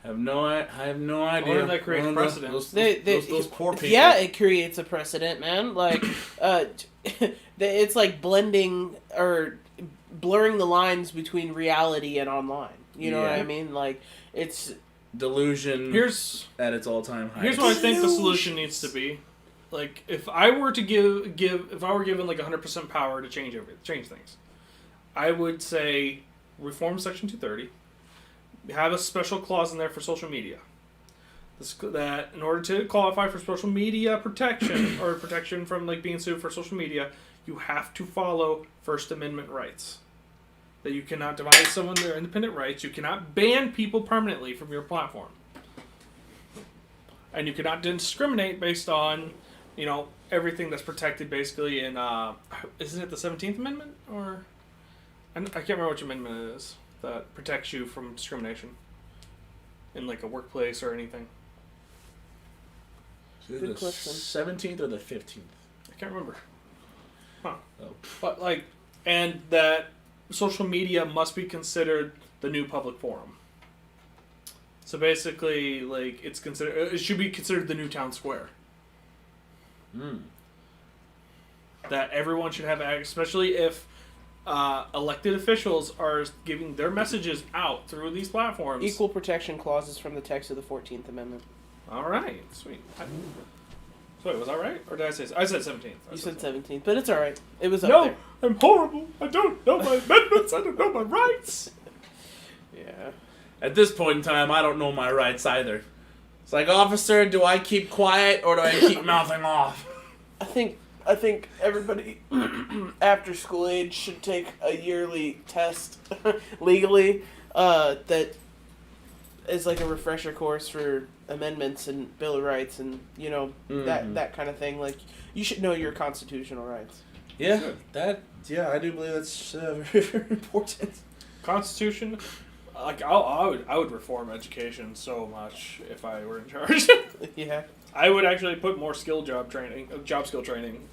I have no idea. wonder if that creates One of precedent. Those poor people. Yeah, it creates a precedent, man. Like, it's like blending or blurring the lines between reality and online. You know what Yeah. I mean? Like, it's Delusion Here's at its all-time high. Here's what I think the solution needs to be. Like, if I were to if I were given like 100% power to change things, I would say reform Section 230. Have a special clause in there for social media. That in order to qualify for social media protection or protection from like being sued for social media, you have to follow First Amendment rights. That you cannot divide someone their independent rights. You cannot ban people permanently from your platform. And you cannot discriminate based on, everything that's protected basically in, isn't it the 17th Amendment? Or, I can't remember which amendment it is that protects you from discrimination in like a workplace or anything. Good question. 17th or the 15th? I can't remember. Huh. Oh. But like, and that social media must be considered the new public forum. So basically, like, it should be considered the new town square. That everyone should have access, especially if elected officials are giving their messages out through these platforms. equal protection clauses from the text of the 14th Amendment. All right, sweet. So wait, was I right? Or did I say... I said 17th. You said 17th, but it's alright. It was up No, there. I'm horrible. I don't know my amendments. I don't know my rights. Yeah. At this point in time, I don't know my rights either. It's like, officer, do I keep quiet or do I keep mouthing off? I think everybody after school age should take a yearly test legally that is like a refresher course for amendments and Bill of Rights and that kind of thing. Like, you should know your constitutional rights. Yeah, I do believe that's very, very important. Constitution, like I would reform education so much if I were in charge. Yeah. I would actually put more job skill training.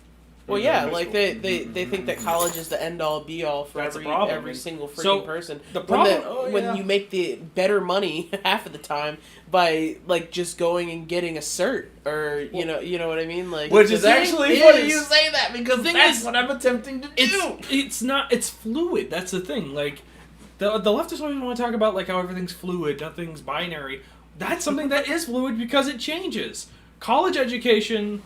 Well, yeah, high like school. they think that college is the end all be all for That's the problem. every single freaking So, person. the problem- when you make the better money half of the time by like just going and getting a cert or you know what I mean, like Which the is thing actually is- funny you say that because thing that's is, what I'm attempting to do. It's fluid. That's the thing. Like the leftists always want to talk about like how everything's fluid, nothing's binary. That's something that is fluid because it changes. College education,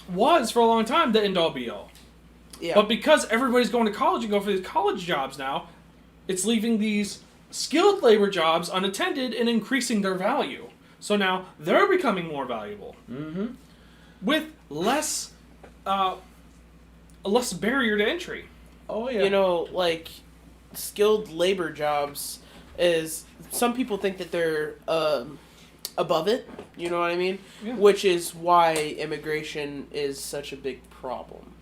was for a long time the end-all be-all. Yeah. But because everybody's going to college and go for these college jobs now, it's leaving these skilled labor jobs unattended and increasing their value. So now they're becoming more valuable. Mm-hmm. With less barrier to entry. Oh, yeah. You know, like, skilled labor jobs is... Some people think that they're above it, you know what I mean? Yeah. Which is why immigration is such a big problem.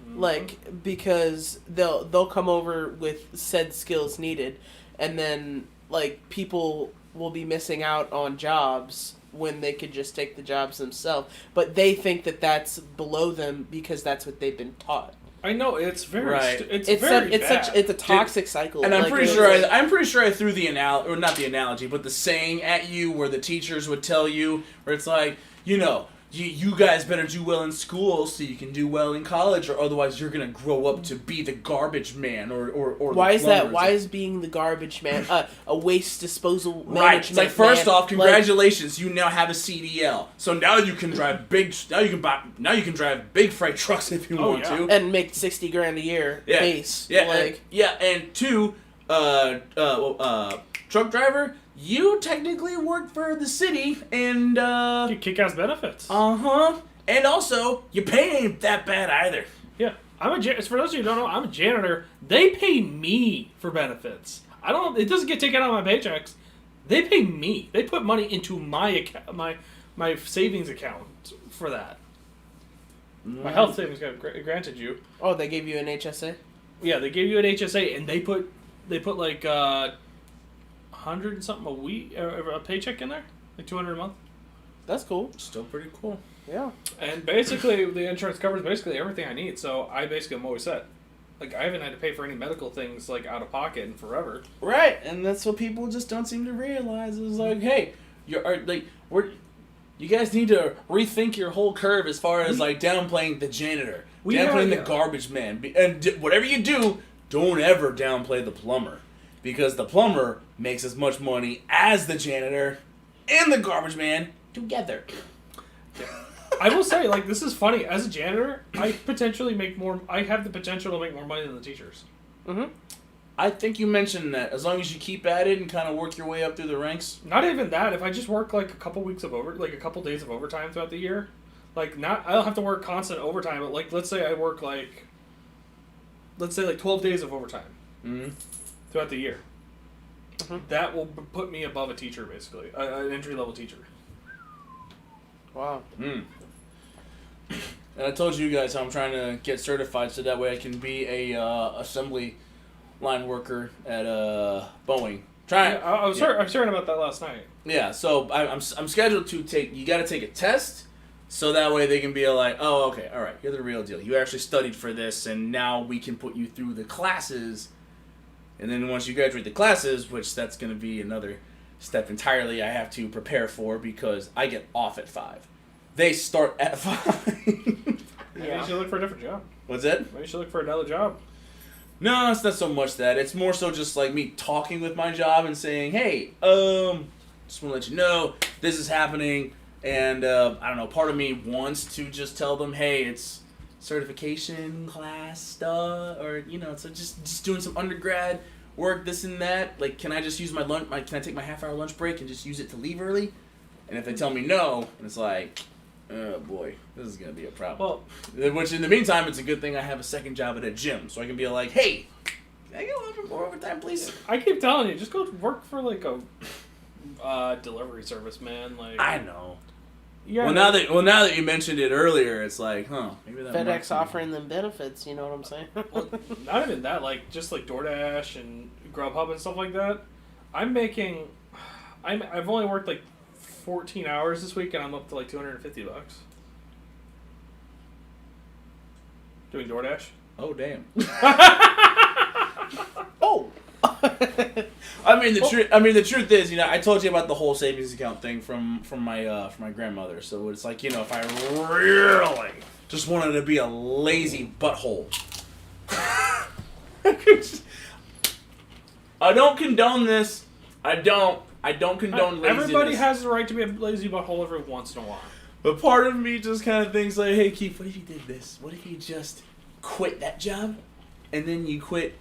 Mm-hmm. Like, because they'll come over with said skills needed, and then, like, people will be missing out on jobs when they could just take the jobs themselves. But they think that that's below them because that's what they've been taught. I know, it's very Right. it's very bad. It's a toxic cycle. And I'm Like, pretty it's sure like- I'm pretty sure I threw the or not the analogy, but the saying at you where the teachers would tell you, where it's like, you know, you guys better do well in school so you can do well in college, or otherwise you're gonna grow up to be the garbage man or Why the is that? plumber. Why is being the garbage man a waste disposal management? Right. It's like, first man, off, congratulations, you now have a CDL. So now you can drive big. Now you can drive big freight trucks if you want to. and make $60,000 a year Yeah. base. Yeah. Like, And two, truck driver. You technically work for the city, and You kick-ass benefits. and also your pay ain't that bad either. Yeah, for those of you who don't know, I'm a janitor. They pay me for benefits. It doesn't get taken out of my paychecks. They pay me. They put money into my account, my savings account for that. My health savings got granted you. oh, they gave you an HSA? Yeah, they gave you an HSA, and they put like 100 and something a week, a paycheck in there, like 200 a month. That's cool. Still pretty cool. Yeah. And basically, the insurance covers basically everything I need, so I basically am always set. Like, I haven't had to pay for any medical things, like, out of pocket in forever. Right, and that's what people just don't seem to realize. Is like, hey, you guys need to rethink your whole curve as far as like downplaying the janitor, downplaying the garbage man, and whatever you do, don't ever downplay the plumber, because the plumber makes as much money as the janitor and the garbage man together. I will say, like, this is funny. As a janitor, I potentially make more. I have the potential to make more money than the teachers. Mm-hmm. I think you mentioned that. As long as you keep at it and kind of work your way up through the ranks. Not even that. If I just work like a couple days of overtime throughout the year, like I don't have to work constant overtime. But like, let's say I work like 12 days of overtime throughout the year. Mm-hmm. That will put me above a teacher, basically, an entry-level teacher. Wow. And I told you guys how I'm trying to get certified so that way I can be a assembly line worker at Boeing. I was hearing about that last night. Yeah, so I'm scheduled to take. You got to take a test, so that way they can be like, oh, okay, all right, you're the real deal. You actually studied for this, and now we can put you through the classes. And then once you graduate the classes, which that's going to be another step entirely I have to prepare for, because I get off at 5. They start at 5. Maybe you should look for a different job. What's that? Maybe you should look for another job. No, it's not so much that. It's more so just like me talking with my job and saying, hey, just want to let you know this is happening. And, I don't know, part of me wants to just tell them, hey, it's certification class stuff, or, you know, so just doing some undergrad work, this and that. Like, can I just use my lunch, can I take my half-hour lunch break and just use it to leave early? And if they tell me no, it's like, oh boy, this is going to be a problem. Well, which in the meantime, it's a good thing I have a second job at a gym, so I can be like, hey, can I get a little bit more overtime, please? I keep telling you, just go work for like a delivery service, man. Like, I know. Yeah. Well, now that you mentioned it earlier, it's like, maybe that FedEx offering them benefits, you know what I'm saying? Well, not even that, like just like DoorDash and Grubhub and stuff like that. I've only worked like 14 hours this week, and I'm up to like $250 doing DoorDash. Oh damn. Oh. I mean the truth is, you know, I told you about the whole savings account thing from my grandmother. So it's like, you know, if I really just wanted to be a lazy butthole, I don't condone this. I don't condone laziness. Everybody has the right to be a lazy butthole every once in a while. But part of me just kind of thinks like, hey, Keith, what if you did this? What if you just quit that job, and then you quit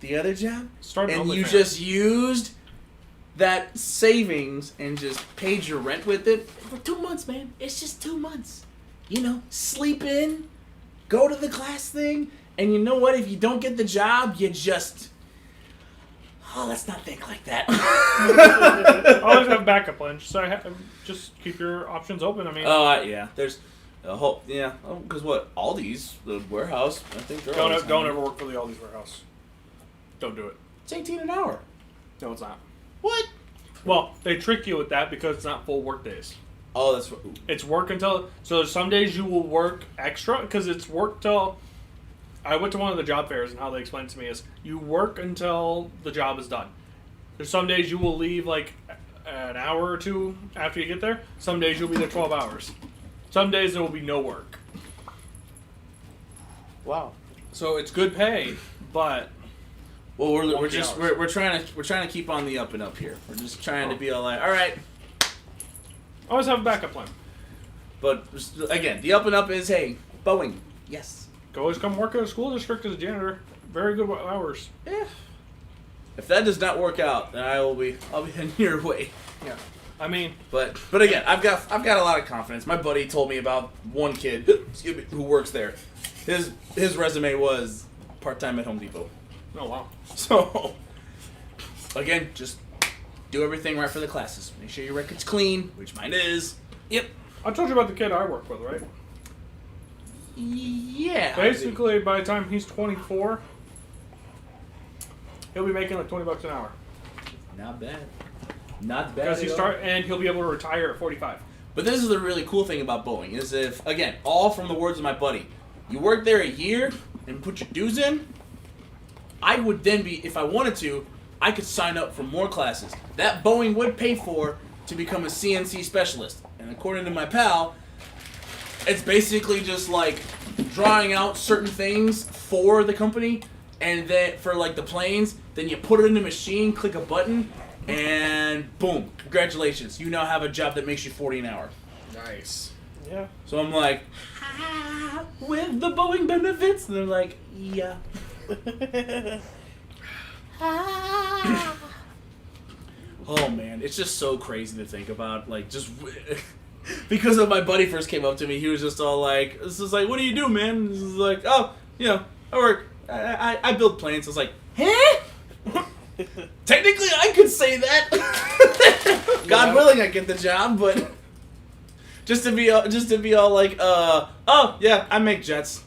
the other job, and you just used that savings and just paid your rent with it for 2 months, man. It's just 2 months. You know, sleep in, go to the class thing, and you know what? If you don't get the job, you just... Oh, let's not think like that. Always have backup plans. So just keep your options open. I mean... yeah. There's a whole... Yeah. Because what? Aldi's, the warehouse, I think they're Don't ever work for the Aldi's warehouse. Don't do it. It's $18 an hour. No, it's not. What? Well, they trick you with that because it's not full work days. Oh, that's what. It's work until. So some days you will work extra because it's work till. I went to one of the job fairs and how they explained it to me is you work until the job is done. There's some days you will leave like an hour or two after you get there. Some days you'll be there 12 hours. Some days there will be no work. Wow. So it's good pay, but. Well, we're trying to keep on the up and up here. We're just trying to be all like, all right. Always have a backup plan. But again, the up and up is hey, Boeing, yes. Always come work at a school district as a janitor. Very good hours. Yeah. If that does not work out, then I'll be heading your way. Yeah. I mean, but again, I've got a lot of confidence. My buddy told me about one kid, excuse me, who works there. His resume was part-time at Home Depot. Oh wow. So again, just do everything right for the classes. Make sure your record's clean, which mine is. Yep. I told you about the kid I work with, right? Yeah. Basically, by the time he's 24, he'll be making like $20 an hour. Not bad. Not bad. Because and he'll be able to retire at 45. But this is the really cool thing about Boeing is if, again, all from the words of my buddy, you work there a year and put your dues in, I would then be, if I wanted to, I could sign up for more classes. That Boeing would pay for to become a CNC specialist. And according to my pal, it's basically just like drawing out certain things for the company, and then for like the planes, then you put it in the machine, click a button, and boom, congratulations. You now have a job that makes you $40 an hour. Nice. Yeah. So I'm like, with the Boeing benefits? And they're like, yeah. Oh man, it's just so crazy to think about. Like, just because of my buddy first came up to me, he was just all like, "This is like, what do you do, man?" This is like, "Oh, you know, I work. I build planes." I was like, "Huh?" Technically, I could say that. God willing, I get the job, but just to be all like, "Oh yeah, I make jets."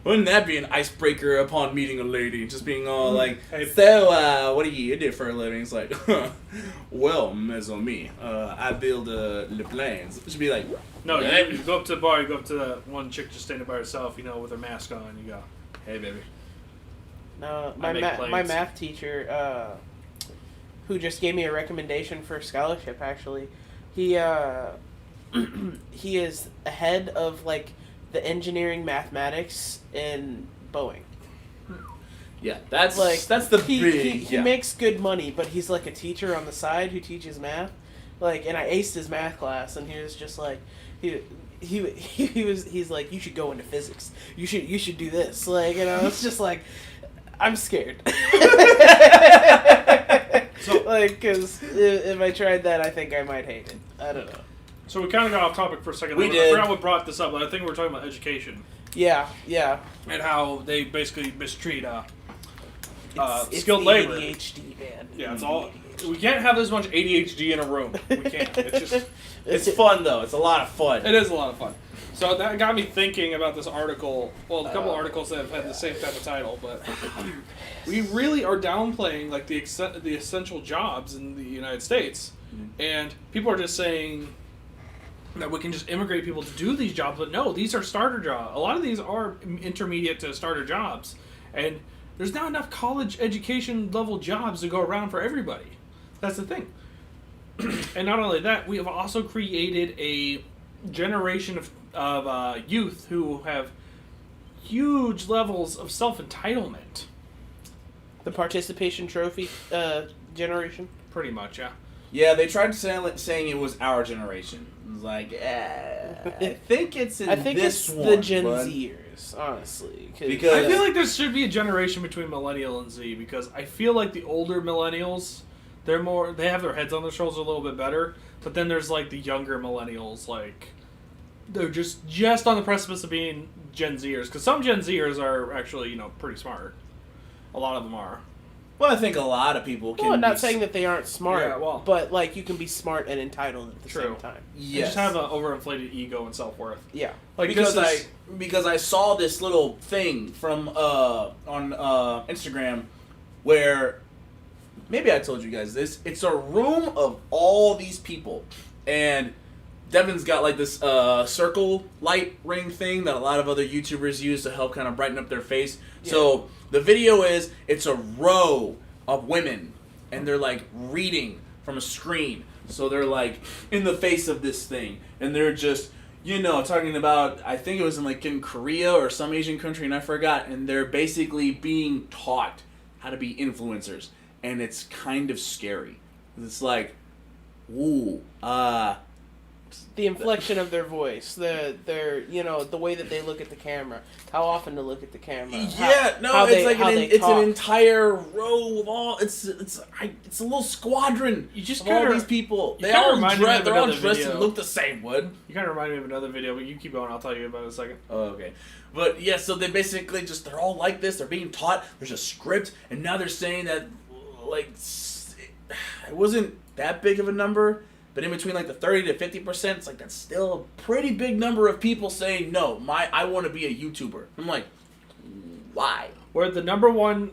Wouldn't that be an icebreaker upon meeting a lady? Just being all like, so, what do you do for a living? It's like, well, mes amis, I build the planes. It should be like, no, you go up to the bar, you go up to that one chick just standing by herself, you know, with her mask on, and you go, hey, baby. No, my math teacher, who just gave me a recommendation for a scholarship, actually, he is ahead of, like, the engineering mathematics in Boeing. Yeah, that's the big. He makes good money, but he's like a teacher on the side who teaches math. Like, and I aced his math class, and he was just like, he's like, you should go into physics. You should do this. Like, and I was just like, I'm scared. So, like, because if I tried that, I think I might hate it. I don't know. So we kind of got off topic for a second. We did. I forgot what brought this up, but I think we were talking about education. Yeah. And how they basically mistreat it's skilled labor. ADHD, man. Yeah, it's all. We can't have this much ADHD in a room. We can't. It's just. It's fun though. It's a lot of fun. It is a lot of fun. So that got me thinking about this article. Well, a couple articles that have had the same type of title, but we really are downplaying like the essential jobs in the United States, and people are just saying that we can just immigrate people to do these jobs, but no, these are starter jobs. A lot of these are intermediate to starter jobs, and there's not enough college education level jobs to go around for everybody. That's the thing. And not only that, we have also created a generation of youth who have huge levels of self-entitlement. The participation trophy generation? Pretty much, yeah. Yeah, they tried saying it was our generation. It was like, I think it's in this one. The Gen Zers, honestly. Because I feel like there should be a generation between millennial and Z, because I feel like the older millennials, they have their heads on their shoulders a little bit better, but then there's like the younger millennials, like they're just on the precipice of being Gen Zers, because some Gen Zers are actually pretty smart. A lot of them are. Well, I think a lot of people can. Well, I'm not saying that they aren't smart, Yeah, but like you can be smart and entitled at the same time. They just have an overinflated ego and self-worth. Yeah, like because I saw this little thing from on Instagram where maybe I told you guys this. It's a room of all these people, and Devin's got like this circle light ring thing that a lot of other YouTubers use to help kind of brighten up their face. Yeah. So the video is, it's a row of women, and they're like reading from a screen. So they're like in the face of this thing, and they're just, talking about, I think it was in Korea or some Asian country, and I forgot, and they're basically being taught how to be influencers, and it's kind of scary. It's like, ooh, the inflection of their voice, the way that they look at the camera, how often to look at the camera. It's an entire row of all. It's a little squadron. You just of all these people. They're all dressed and look the same. What? You kind of remind me of another video, but you keep going. I'll tell you about it in a second. Oh, okay. But yeah, so they basically they're all like this. They're being taught. There's a script, and now they're saying that it wasn't that big of a number. But in between the 30 to 50%, it's that's still a pretty big number of people saying, no, I want to be a YouTuber. I'm like, why? Where the number one,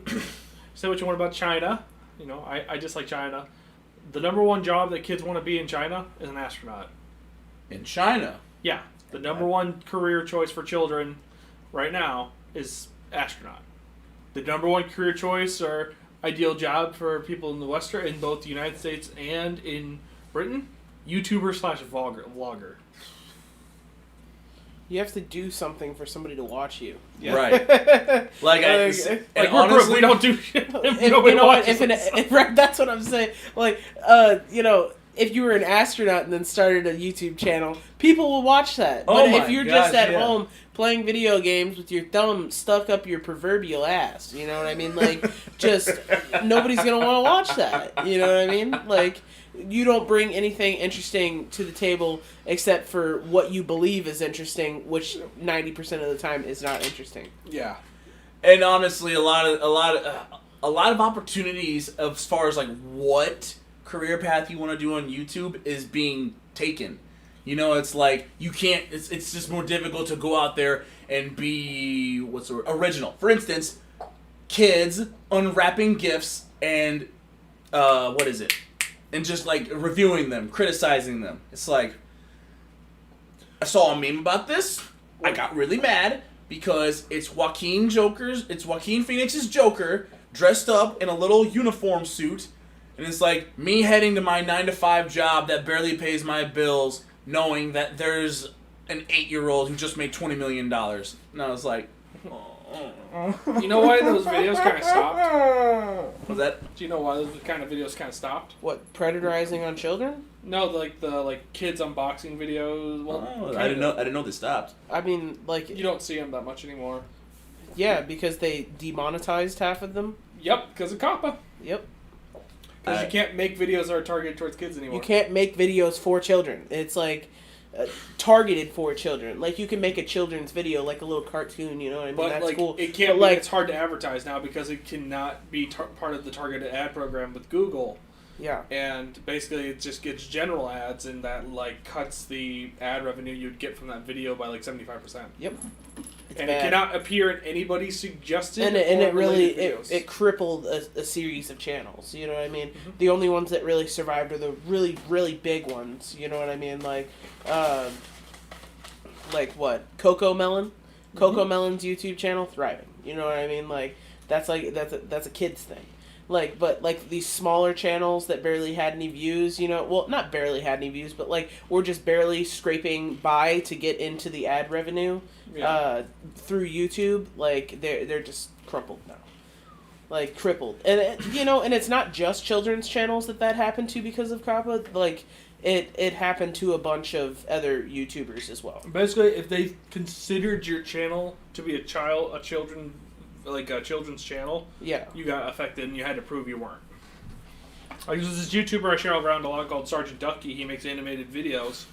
say what you want about China, I just like China. The number one job that kids want to be in China is an astronaut. In China? Yeah. The number one career choice for children right now is astronaut. The number one career choice or ideal job for people in both the United States and in Britain, YouTuber/vlogger. You have to do something for somebody to watch you. Yeah. Right. Honestly, we don't do shit. That's what I'm saying. If you were an astronaut and then started a YouTube channel, people will watch that. But if you're just at home playing video games with your thumb stuck up your proverbial ass, you know what I mean? Nobody's going to want to watch that. You know what I mean? You don't bring anything interesting to the table except for what you believe is interesting, which 90% of the time is not interesting. Yeah. And honestly, a lot of opportunities as far as what career path you want to do on YouTube is being taken. It's you can't. It's just more difficult to go out there and be original. For instance, kids unwrapping gifts and and just reviewing them, criticizing them. It's I saw a meme about this. I got really mad because it's Joaquin Phoenix's Joker dressed up in a little uniform suit. And it's me heading to my 9-to-5 job that barely pays my bills, knowing that there's an 8-year-old who just made $20 million. And I was like, You know why those videos kind of stopped? Was that? Do you know why those kind of videos kind of stopped? What, predarizing on children? No, the kids unboxing videos. Well, I didn't know they stopped. I mean, you don't see them that much anymore. Yeah, because they demonetized half of them. Yep, because of COPPA. Yep. Because you can't make videos that are targeted towards kids anymore. You can't make videos for children. It's targeted for children. You can make a children's video, a little cartoon, you know what I mean? But that's cool. It can't it's hard to advertise now because it cannot be part of the targeted ad program with Google. Yeah. And basically it just gets general ads, and that cuts the ad revenue you'd get from that video by 75%. Yep. It cannot appear in anybody's suggested and it really it crippled a series of channels, you know what I mean? Mm-hmm. The only ones that really survived are the really, really big ones, you know what I mean? Coco Melon? Mm-hmm. Coco Melon's YouTube channel, thriving. You know what I mean? That's a kid's thing. But these smaller channels that barely had any views, not barely had any views, but we're just barely scraping by to get into the ad revenue through YouTube. They're just crumpled now. like crippled. And and it's not just children's channels that happened to because of COPPA. Like it happened to a bunch of other YouTubers as well. Basically, if they considered your channel to be a children's channel, Yeah. you got affected and you had to prove you weren't. Like there's this YouTuber I share around a lot called Sergeant Ducky. He makes animated videos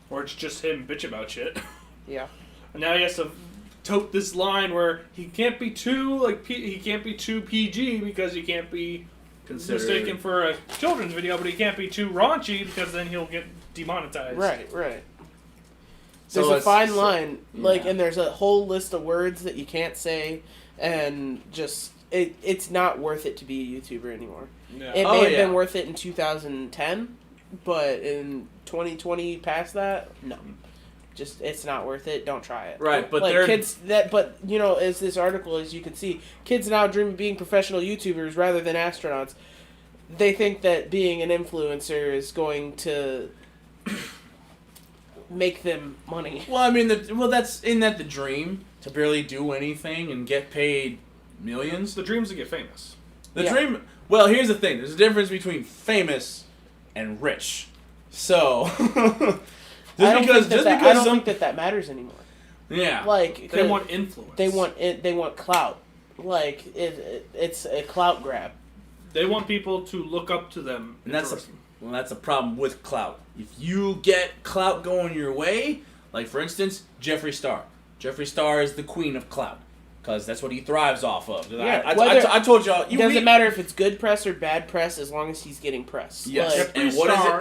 where it's just him bitch about shit. Yeah. And now he has to tote this line where he can't be too PG because he can't be mistaken for a children's video, but he can't be too raunchy because then he'll get demonetized. Right. So There's a fine line, yeah. and there's a whole list of words that you can't say, and just it's not worth it to be a YouTuber anymore. Yeah. It may have been worth it in 2010, but in 2020 past that, no. Just it's not worth it. Don't try it. Right, but like kids as this article, as you can see, kids now dream of being professional YouTubers rather than astronauts. They think that being an influencer is going to make them money. Well, I mean, that's the dream to barely do anything and get paid millions. The dream's to get famous. The dream. Well, here's the thing. There's a difference between famous and rich. So. I don't think that matters anymore. Yeah, like they want influence. They want clout. Like it's a clout grab. They want people to look up to them. And that's a problem with clout. If you get clout going your way, like for instance, Jeffree Star. Jeffree Star is the queen of clout because that's what he thrives off of. Yeah, I told y'all. It doesn't matter if it's good press or bad press as long as he's getting press. Yes. Like,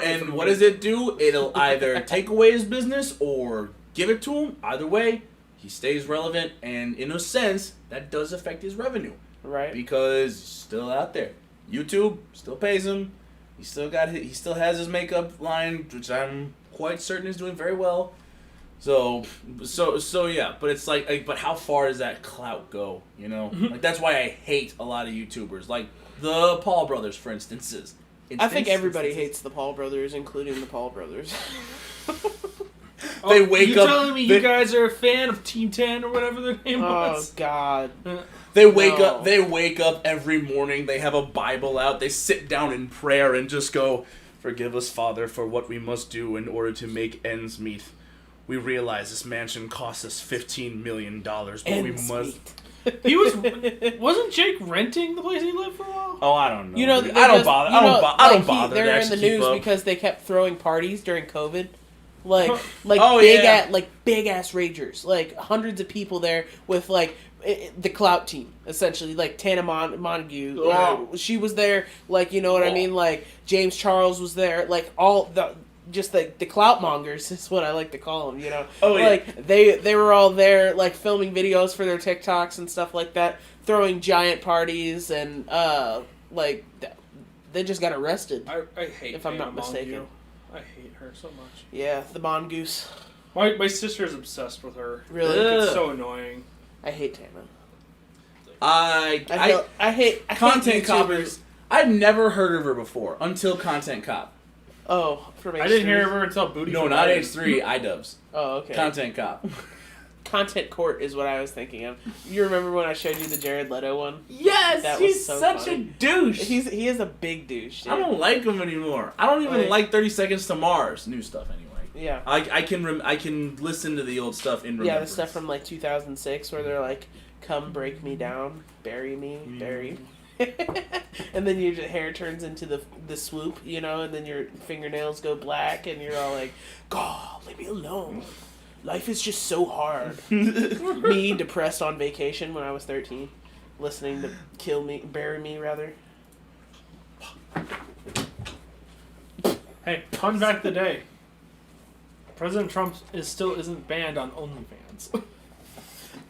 And what does it do? It'll either take away his business or give it to him. Either way, he stays relevant, and in a sense, that does affect his revenue. Right. Because he's still out there. YouTube still pays him. He still has his makeup line, which I'm quite certain is doing very well. So yeah, but it's like, but how far does that clout go? You know, like that's why I hate a lot of YouTubers, like the Paul brothers, for instances. I think everybody hates the Paul brothers, including the Paul brothers. They wake you up. Telling me you guys are a fan of Team 10 or whatever their name was? Oh God. They wake up. They wake up every morning. They have a Bible out. They sit down in prayer and just go, "Forgive us, Father, for what we must do in order to make ends meet. We realize this mansion costs us $15 million, but we must." Wasn't Jake renting the place he lived for a while? Oh, I don't know. You know, I don't bother. They're in the news up. because they kept throwing parties during COVID. Big ass ragers, like hundreds of people there with like the clout team, essentially, like Tana Montague. She was there, like, you know what I mean, like James Charles was there, like all the clout mongers is what I like to call them, you know. Like they were all there, like filming videos for their TikToks and stuff like that, throwing giant parties, and they just got arrested. I hate, if I'm not mistaken. I hate her so much. Yeah, the mongoose. My sister's obsessed with her. Really? It's so annoying. I hate Tana. I hate Content Cop. YouTubers. I've never heard of her before until Content Cop. Oh, from H3. I didn't hear of her until Booty. No, not H3. iDubbbz. Oh, okay. Content Cop. Content Court is what I was thinking of. You remember when I showed you the Jared Leto one? Yes, he's such a douche. He is a big douche. Dude. I don't like him anymore. I don't even like 30 Seconds to Mars new stuff anyway. Yeah, I can listen to the old stuff in remembrance. Yeah, the stuff from like 2006 where they're like, "Come break me down, bury me, bury." And then your hair turns into the swoop, you know, and then your fingernails go black, and you're all like, "God, leave me alone. Life is just so hard." Me depressed on vacation when I was 13, listening to bury me rather. Hey, fun fact of the day. President Trump isn't banned on OnlyFans.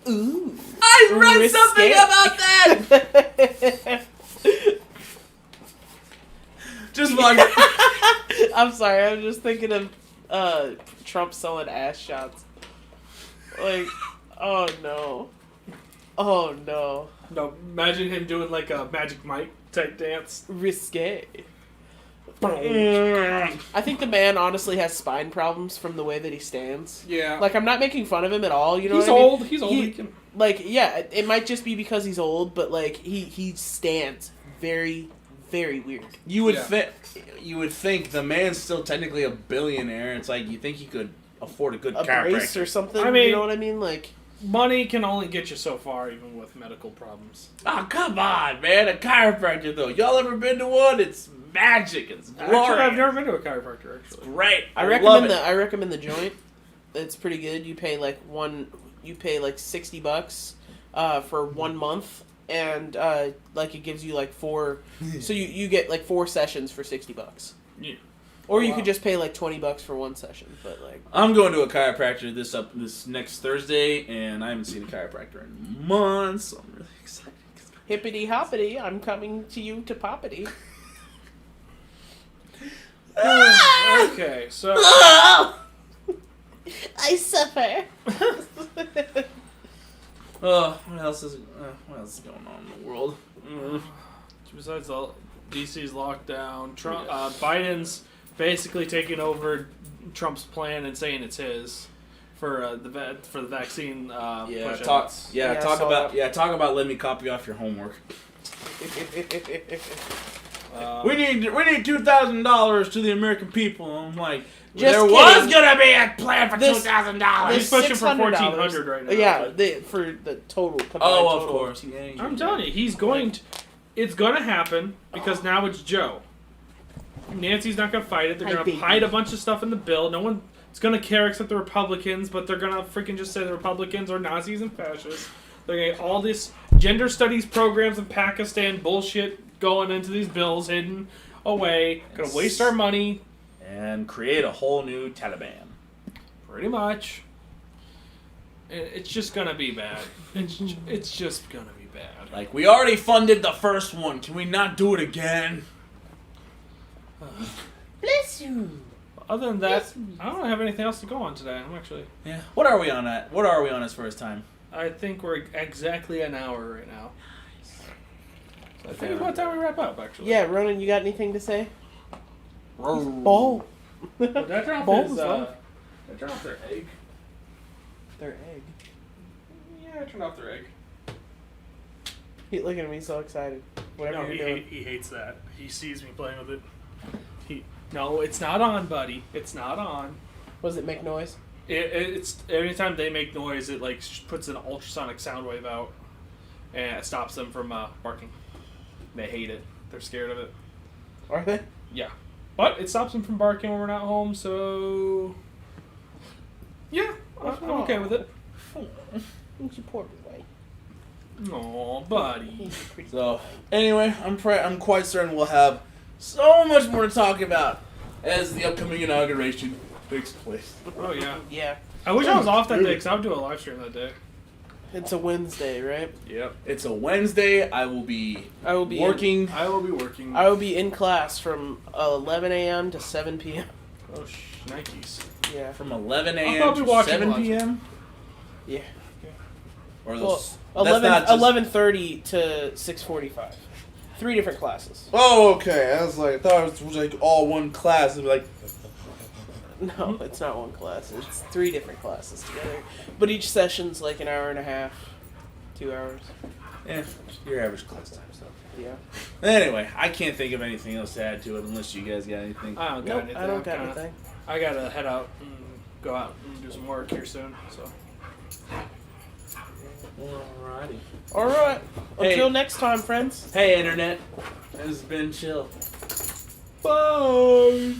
Ooh. I read something about that! Just one. I'm sorry, I'm just thinking of Trump selling ass shots. Like, oh no. Oh no. No, imagine him doing like a Magic Mike type dance. Risque. I think the man honestly has spine problems from the way that he stands. Yeah. Like, I'm not making fun of him at all, you know he's what I mean? old. He's old. He can... Like, yeah, it might just be because he's old, but, like, he stands very, very weird. You would Yeah. you would think the man's still technically a billionaire. It's like you think he could afford a good A brace chiropractor. or something, I mean- you know what I mean? Like, Money can only get you so far, even with medical problems. Oh, come on, man. A chiropractor, though. Y'all ever been to one? It's magic. It's glorious. Actually, I've never been to a chiropractor, actually. Great. I love recommend it. I recommend the joint. It's pretty good. You pay like $60 for 1 month, and like it gives you like 4. So you get like 4 sessions for $60. Yeah. Or you Wow. could just pay like $20 for 1 session. But like, I'm going to a chiropractor this next Thursday, and I haven't seen a chiropractor in months, so I'm really excited. hippity hoppity, I'm coming to you to poppity. Okay, so... I suffer. What else is going on in the world? Besides the DC's lockdown, Trump, Biden's basically taking over Trump's plan and saying it's his for the vaccine. Push-outs. Talk about let me copy off your homework. We need $2,000 to the American people. I'm like, Just there kidding. was gonna be a plan for This- $2,000. He's pushing for $600. $1,400 right now. Yeah, for the total. combined Oh, of total. course. Yeah, I'm telling you, he's going to. It's going to happen because now it's Joe. Nancy's not going to fight it. They're Hi, going to baby. hide a bunch of stuff in the bill. No one is going to care except the Republicans, but they're going to freaking just say the Republicans are Nazis and fascists. They're going to get all this gender studies programs in Pakistan bullshit going into these bills hidden away. Going to waste our money. and create a whole new Taliban. Pretty much. It's just going to be bad. It's just going to be bad. Like, we already funded the first one. Can we not do it again? Bless you. Other than that, I don't have anything else to go on today. I'm actually... Yeah. What are we on at? What are we on as far as time? I think we're exactly an hour right now. So I think it's about time we wrap up, actually. Yeah, Ronan, you got anything to say? Ball. Ball. But that dropped Balls his, off. that dropped their egg. Their egg. Yeah, I turned off their egg. He looking at me so excited. Whatever No, you're doing. he hates that. He sees me playing with it. No, it's not on, buddy. It's not on. Was it make noise? It's anytime they make noise, it like puts an ultrasonic sound wave out, and it stops them from barking. They hate it. They're scared of it. Are they? Yeah, but it stops them from barking when we're not home. So yeah, I'm okay with it. He's your poor boy. Aw, buddy. He's a pretty So, anyway, I'm quite certain we'll have so much more to talk about as the upcoming inauguration takes place. Oh yeah. Yeah. I wish I was off that day because I would do a live stream that day. It's a Wednesday, right? Yep. It's a Wednesday. I will be working. I will be working. I will be in class from 11 a.m. to 7 p.m. Oh, Nikes. Yeah. From 11 I'll a.m. probably to watch 7 it live. p.m. Yeah. Or Well, those. That's 11, not just- 11:30 to 6:45. 3 different classes. Oh, okay. I was like, I thought it was like all one class. It'd be like, No, it's not one class. It's 3 different classes together. But each session's like an hour and a half, 2 hours. your average class time stuff. Yeah. Anyway, I can't think of anything else to add to it unless you guys got anything. I don't got Nope, anything. I don't got kinda- anything. I gotta head out and go out and do some work here soon. So. Alrighty. All right. Hey. Until next time, friends. Hey, Internet. It's been chill. Bye.